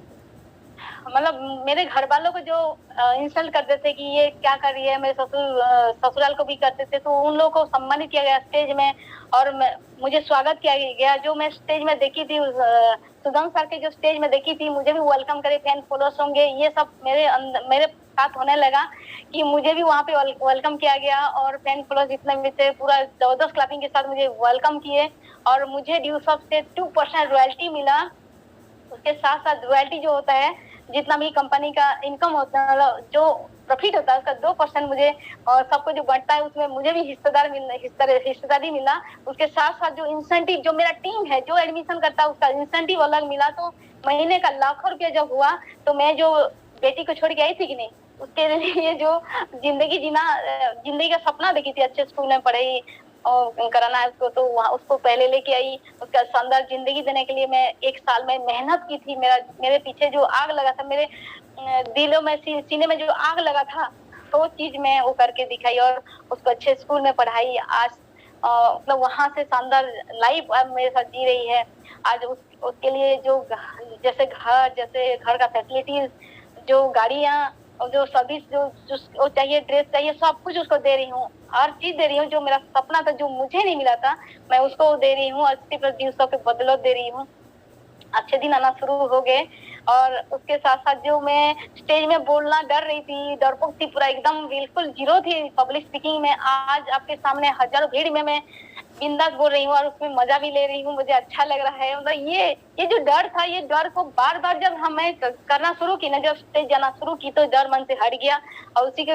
मतलब मेरे घर वालों को जो इंसल्ट करते थे कि ये क्या कर रही है, मेरे ससुराल को भी करते थे, तो उन लोगों को सम्मानित किया गया स्टेज में, और मुझे स्वागत किया गया। जो मैं स्टेज में देखी थी, सुगम सर के जो स्टेज में देखी थी, मुझे भी वेलकम करे, फैन फॉलोअर्स होंगे, ये सब मेरे साथ होने लगा कि मुझे भी वहाँ पे वेलकम किया गया। और फैन फॉलोअर्स जितने भी थे पूरा जबरदस्त क्लैपिंग के साथ मुझे वेलकम किए, और मुझे ड्यूस ऑफ से 2% रॉयल्टी मिला। उसके साथ साथ रॉयल्टी जो होता है, जितना भी कंपनी का इनकम होता है, जो प्रॉफिट होता है उसका 2% मुझे, और सबको जो बढ़ता है उसमें मुझे भी हिस्सेदारी मिला। उसके साथ साथ जो इंसेंटिव, जो मेरा टीम है जो एडमिशन करता है उसका इंसेंटिव अलग मिला। तो महीने का लाखों रुपया जब हुआ, तो मैं जो बेटी को छोड़ के आई थी कि नहीं, उसके लिए जो जिंदगी का सपना देखी थी, अच्छे स्कूल में पढ़ाई और कराना है उसको, तो वहाँ उसको पहले लेके आई। उसका शानदार जिंदगी देने के लिए मैं 1 साल में मेहनत की थी। मेरे पीछे जो आग लगा था, मेरे दिलों में, सीने में जो आग लगा था, तो वो चीज मैं वो करके दिखाई, और उसको अच्छे स्कूल में पढ़ाई। आज मतलब वहां से शानदार लाइफ मेरे साथ जी रही है। आज उसके लिए जो जैसे घर का फैसिलिटीज, जो गाड़ियां और जो सर्विस जो चाहिए, ड्रेस चाहिए, सब कुछ उसको दे रही हूँ। हर चीज दे रही हूँ। जो मेरा सपना था, जो मुझे नहीं मिला था, मैं उसको दे रही हूँ। 80+ दिवसों के बदौलत दे रही हूँ। अच्छे दिन आना शुरू हो गए। और उसके साथ साथ जो मैं स्टेज में बोलना डर रही थी, डरपोक थी, पूरा एकदम बिल्कुल जीरो थी पब्लिक स्पीकिंग में, आज आपके सामने हजारों भीड़ में मैं बिंदास बोल रही हूँ और उसमें मजा भी ले रही हूँ, मुझे अच्छा लग रहा है। मतलब ये जो डर था, ये डर को बार बार जब मैं करना शुरू की ना, जब स्टेज जाना शुरू की, तो डर मन से हट गया और उसी के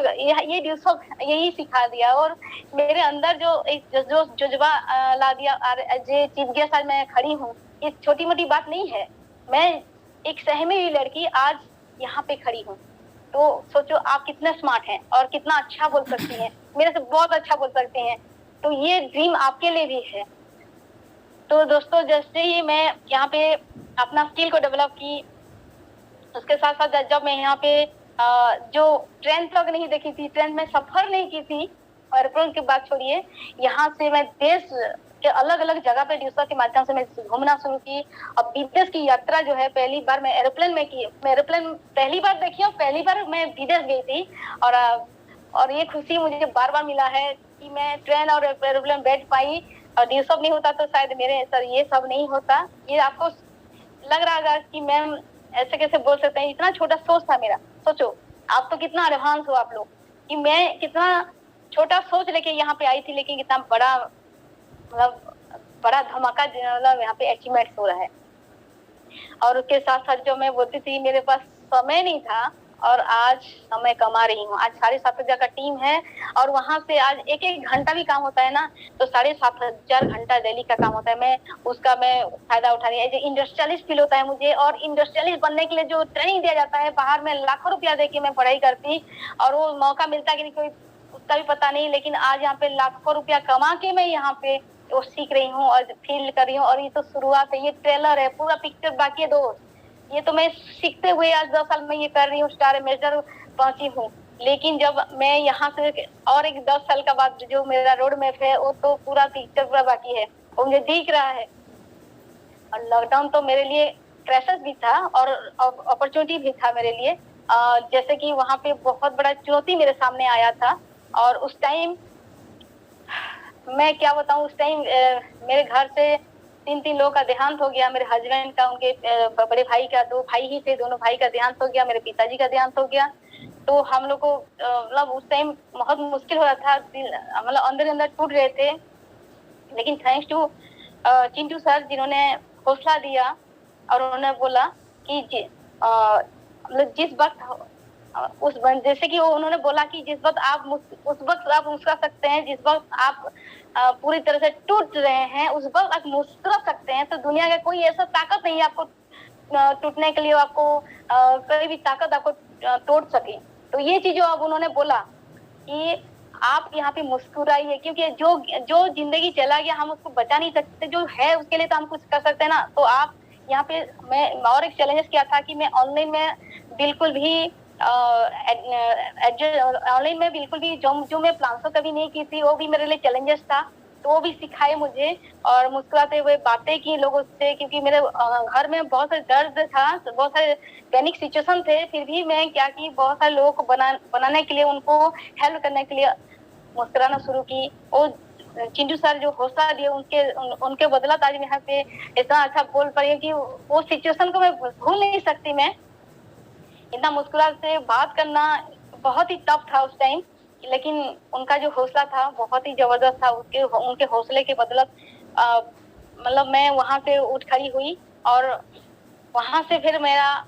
ये दिवसों यही सिखा दिया और मेरे अंदर जो एक जो जज्बा ला दिया। चीफ गेस्ट आज मैं खड़ी हूँ, ये छोटी मोटी बात नहीं है। मैं एक सहमी हुई लड़की आज यहाँ पे खड़ी हूँ, तो सोचो आप कितने स्मार्ट हैं और कितना अच्छा बोल सकती हैं, मेरे से बहुत अच्छा बोल सकते हैं। तो ये ड्रीम आपके लिए भी है। तो दोस्तों, जैसे ही मैं यहाँ पे अपना स्किल को डेवलप की, उसके साथ साथ जब मैं यहाँ पे जो ट्रेन तक नहीं देखी थी, ट्रेन में सफर नहीं की थी, एयरप्लेन की बात छोड़िए, यहाँ से मैं देश के अलग अलग जगह पे ड्यूसर के माध्यम से मैं घूमना शुरू की। अब विदेश की यात्रा जो है पहली बार मैं एरोप्लेन में की, मैं एरोप्लेन पहली बार देखी और पहली बार मैं विदेश गई थी। और ये खुशी मुझे बार बार मिला है कि मैं ट्रेन और एरोप्लेन बैठ पाई। और ये सब नहीं होता तो शायद मेरे सर ये सब नहीं होता। ये आपको लग रहा होगा कि मैम ऐसे कैसे बोल सकते हैं, इतना छोटा सोच था मेरा। सोचो आप तो कितना एडवांस हो आप लोग, कि मैं कितना छोटा सोच लेके यहाँ पे आई थी, लेकिन कितना बड़ा मतलब बड़ा धमाका मतलब यहाँ पे अचीवमेंट हो रहा है। और उसके साथ साथ जो मैं बोलती थी मेरे पास समय नहीं था, और आज समय कमा रही हूँ। आज 7,500 का टीम है और वहां से आज एक एक घंटा भी काम होता है ना, तो 7,500 घंटा डेली का काम होता है। मैं फायदा उठा रही हूँ। इंडस्ट्रियलिस्ट फील होता है मुझे, और इंडस्ट्रियलिस्ट बनने के लिए जो ट्रेनिंग दिया जाता है बाहर में, लाखों रुपया दे के मैं पढ़ाई करती और वो मौका मिलता कि नहीं कोई उसका भी पता नहीं, लेकिन आज यहाँ पे लाखों रुपया कमा के मैं यहाँ पे वो सीख रही हूँ और फील कर रही हूँ। और ये तो शुरुआत है, ये ट्रेलर है, पूरा पिक्चर बाकी है दोस्त। ये तो मैं सीखते हुए आज 10 साल में ये कर रही हूँ, स्टार एम्बेसडर पहुंची हूँ। लेकिन जब मैं यहाँ से और एक 10 साल का बाद जो मेरा रोड मैप है, वो तो पूरा पिक्चर पूरा बाकी है, वो मुझे दिख रहा है। और लॉकडाउन तो मेरे लिए क्राइसिस भी था और अपॉर्चुनिटी भी था मेरे लिए। जैसे कि वहाँ पे बहुत बड़ा चुनौती मेरे सामने आया था, और उस टाइम मैं क्या बताऊँ, उस टाइम मेरे घर से 3 लोगों का देहांत हो गया। मेरे हस्बैंड का, उनके बड़े भाई का, 2 भाई ही थे, दोनों भाई का देहांत हो गया। मेरे पिताजी का देहांत हो गया। तो हम लोग को मतलब उस टाइम बहुत मुश्किल हो रहा था, मतलब अंदर टूट रहे थे। लेकिन थैंक्स टू चिंटू सर, जिन्होंने हौसला दिया और उन्होंने बोला कि मतलब जिस वक्त जैसे कि उन्होंने बोला कि जिस वक्त आप उस वक्त आप मुस्कुरा सकते हैं, जिस वक्त आप पूरी तरह से टूट रहे हैं, उस वक्त आप मुस्कुरा सकते हैं। तो दुनिया का कोई ऐसा ताकत नहीं है आपको टूटने के लिए, आपको कोई भी ताकत आपको तोड़ सके। तो ये चीज जो अब उन्होंने बोला कि आप यहाँ पे मुस्कुराइए, क्योंकि जो जिंदगी चला गया हम उसको बचा नहीं सकते, जो है उसके लिए तो हम कुछ कर सकते हैं ना। तो आप यहाँ पे, मैं और एक चैलेंजेस किया था कि मैं ऑनलाइन में बिल्कुल भी ऑनलाइन में बिल्कुल भी जो मैं प्लान तो कभी नहीं की थी, वो भी मेरे लिए चैलेंजेस था। तो वो भी सिखाए मुझे, और मुस्कुराते हुए बातें की लोगों से, क्योंकि मेरे घर में बहुत सारे दर्द था, बहुत सारे पैनिक सिचुएशन थे। फिर भी मैं क्या की, बहुत सारे लोगों को बनाने के लिए, उनको हेल्प करने के लिए मुस्कुराना शुरू की। वो चिंटू सर जो हौसला दिए, उनके बदौलत आज यहाँ पे इतना अच्छा बोल पा रही हूँ कि वो सिचुएशन को मैं भूल नहीं सकती। मैं इतना मुस्कुरा से बात करना बहुत ही टफ था उस टाइम, लेकिन उनका जो हौसला था बहुत ही जबरदस्त था। उनके हौसले के बदौलत मतलब मैं वहां से उठ खड़ी हुई, और वहां से फिर मेरा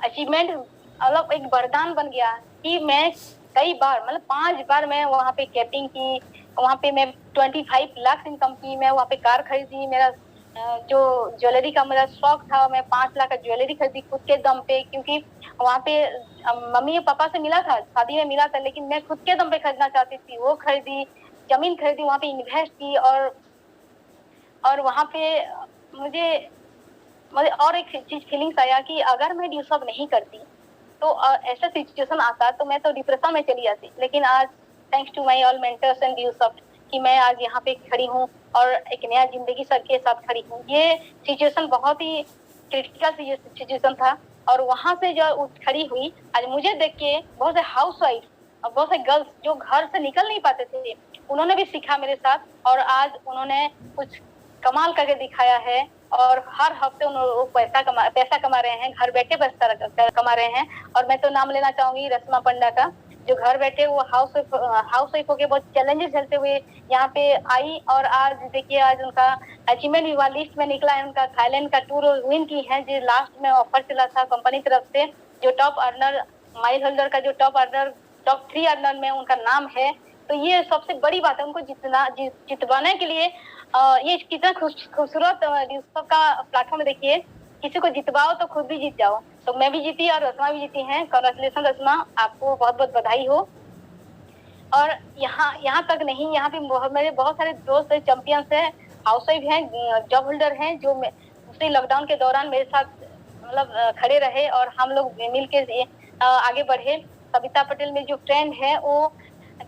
अचीवमेंट मतलब एक वरदान बन गया कि मैं कई बार, मतलब 5 बार मैं वहां पे कैपिंग की। वहां पे मैं 25 लाख इनकम की, मैं वहां पे कार खरीदी। मेरा जो ज्वेलरी का मेरा शौक था, मैं 5 लाख का ज्वेलरी खरीदी खुद के दम पे, क्योंकि वहाँ पे मम्मी और पापा से मिला था, शादी में मिला था, लेकिन मैं खुद के दम पे खरीदना चाहती थी। वो खरीदी, जमीन खरीदी, वहाँ पे इन्वेस्ट की। और वहाँ पे मुझे और एक चीज फीलिंग्स आया कि अगर मैं ये सब नहीं करती तो ऐसा सिचुएशन आता तो मैं तो डिप्रेशन में चली जाती। लेकिन आज thanks to my all mentors and Yusuf कि मैं आज यहाँ पे खड़ी हूँ और एक नया जिंदगी सर के साथ खड़ी हूँ। ये सिचुएशन बहुत ही क्रिटिकल ये सिचुएशन था, और वहां से जो उठ खड़ी हुई, आज मुझे देख के बहुत से हाउसवाइफ और बहुत से गर्ल्स जो घर से निकल नहीं पाते थे, उन्होंने भी सीखा मेरे साथ, और आज उन्होंने कुछ कमाल करके दिखाया है। और हर हफ्ते वो पैसा कमा रहे हैं, घर बैठे पैसा कमा रहे हैं। और मैं तो नाम लेना चाहूंगी रस्मा पंडा का, जो घर बैठे वो हाउस वाइफ होके बहुत चैलेंजेस झेलते हुए यहाँ पे आई, और आज देखिए आज उनका अचीवमेंट भी लिस्ट में निकला है। उनका थाईलैंड का टूर विन की है, जो लास्ट में ऑफर चला था कंपनी तरफ से, जो टॉप अर्नर माइल होल्डर का जो टॉप 3 अर्नर में उनका नाम है। तो ये सबसे बड़ी बात है, उनको जितवाने के लिए ये कितना खूबसूरत का प्लेटफॉर्म। देखिए किसी को जितवाओ तो खुद भी जीत जाओ। तो मैं भी जीती और रस्मा भी जीती हैं। कांग्रेचुलेशन रस्मा, आपको बहुत बहुत बधाई हो। और यहाँ तक नहीं, यहाँ पे मेरे बहुत सारे दोस्त चैंपियंस है, हाउस वाइफ हैं, जॉब होल्डर हैं, जो उसी लॉकडाउन के दौरान मेरे साथ मतलब खड़े रहे और हम लोग मिलकर आगे बढ़े। सविता पटेल में जो फ्रेंड है वो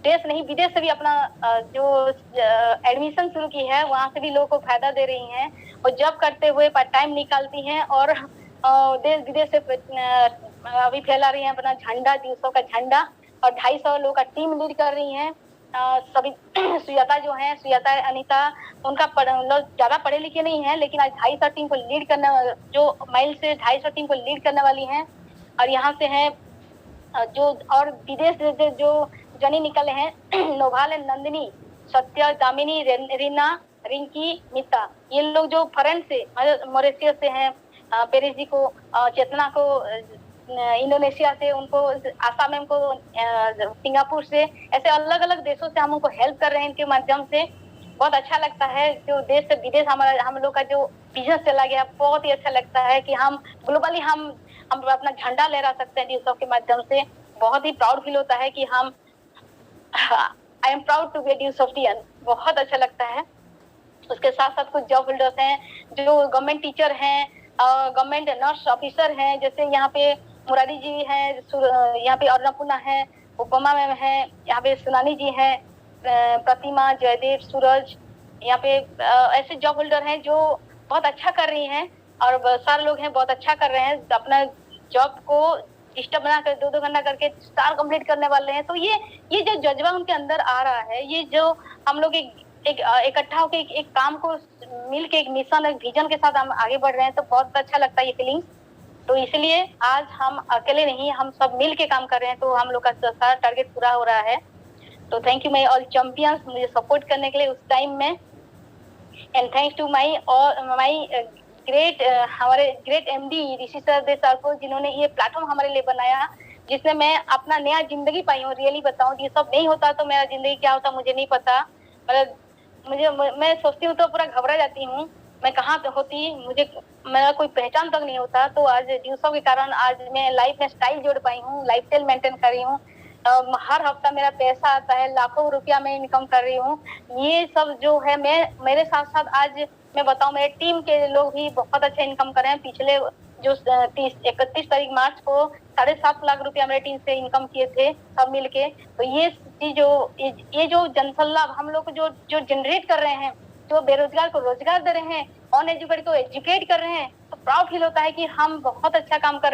देश नहीं विदेश से भी अपना जो एडमिशन शुरू की है, वहाँ से भी लोगों को फायदा दे रही हैं और जॉब करते हुए पार्ट टाइम निकालती हैं और देश विदेश से अभी फैला रही हैं अपना झंडा, दिवसों का झंडा, और 250 लोगों का टीम लीड कर रही हैं। सभी सुजाता जो है, सुजाता अनीता, उनका ज्यादा पढ़े लिखे नहीं है, लेकिन आज 250 टीम को लीड करने, जो माइल से 250 टीम को लीड करने वाली हैं। और यहाँ से है जो और विदेश से जो जनी निकले हैं नोभाल, नंदिनी, सत्य, दामिनी, रीना, रिंकी, मिता, ये लोग जो फॉरेन से मॉरिशस से हैं, पेरिस जी को, चेतना को इंडोनेशिया से, उनको आसाम को सिंगापुर से, ऐसे अलग अलग देशों से हम उनको हेल्प कर रहे हैं इनके माध्यम से। बहुत अच्छा लगता है, जो देश से विदेश हम लोग का जो बिजनेस चला गया, बहुत ही अच्छा लगता है कि हम ग्लोबली हम अपना झंडा लहरा सकते हैं ड्यूसॉफ्ट के माध्यम से। बहुत ही प्राउड फील होता है कि हम I am proud to be Dusoftian, बहुत अच्छा लगता है। उसके साथ साथ कुछ जॉब होल्डर्स हैं जो गवर्नमेंट टीचर हैं, गवर्नमेंट नर्स ऑफिसर हैं, जैसे यहाँ पे मुरारी जी हैं, यहाँ पे अन्नपूर्णा है, उपमा मैम है, यहाँ पे सुनानी जी है, प्रतिमा, जयदेव, सूरज, यहाँ पे ऐसे जॉब होल्डर हैं जो बहुत अच्छा कर रही हैं और सारे लोग हैं बहुत अच्छा कर रहे हैं, अपना जॉब को डिस्टर्ब बना कर 2-2 घंटा करके स्टार कंप्लीट करने वाले हैं। तो ये जो जज्बा उनके अंदर आ रहा है, ये जो हम लोग एक इकट्ठा होकर एक काम को मिल के एक मिशन, एक विजन के साथ हम आगे बढ़ रहे हैं, तो बहुत अच्छा लगता है ये फीलिंग्स। तो इसलिए आज हम अकेले नहीं, हम सब मिल के काम कर रहे हैं, तो हम लोग का सारा टारगेट पूरा हो रहा है। तो thank you my all champions, मुझे सपोर्ट करने के लिए उस टाइम में, and thanks to my great हमारे ग्रेट एमडी ऋषि सर को, जिन्होंने ये प्लेटफॉर्म हमारे लिए बनाया, जिसमें मैं अपना नया जिंदगी पाई हूँ। रियली बताऊं, ये सब नहीं होता तो मेरा जिंदगी क्या होता मुझे नहीं पता। मतलब मैं सोचती हूँ तो पूरा घबरा जाती हूँ, मैं कहाँ पे होती, मुझे मेरा कोई पहचान तक नहीं होता। तो आज ड्यूसॉफ्ट के कारण आज मैं लाइफ में स्टाइल जोड़ पाई हूँ, लाइफ स्टाइल मेंटेन कर रही हूँ। हर हफ्ता मेरा पैसा आता है, लाखों रुपया मैं इनकम कर रही हूँ। ये सब जो है, मैं मेरे साथ साथ आज मैं बताऊं, मेरे टीम के लोग भी बहुत अच्छा इनकम कर रहे हैं। पिछले जो 31 तारीख मार्च को 7.5 लाख रुपया मेरे टीम से इनकम किए थे सब मिलके। तो ये जो जनसल्ला हम लोग जो जनरेट कर रहे हैं, जो बेरोजगार को रोजगार दे रहे हैं, अनएजुकेटेड को एजुकेट कर रहे हैं, तो प्राउड फील होता है कि हम बहुत अच्छा काम कर रहे हैं।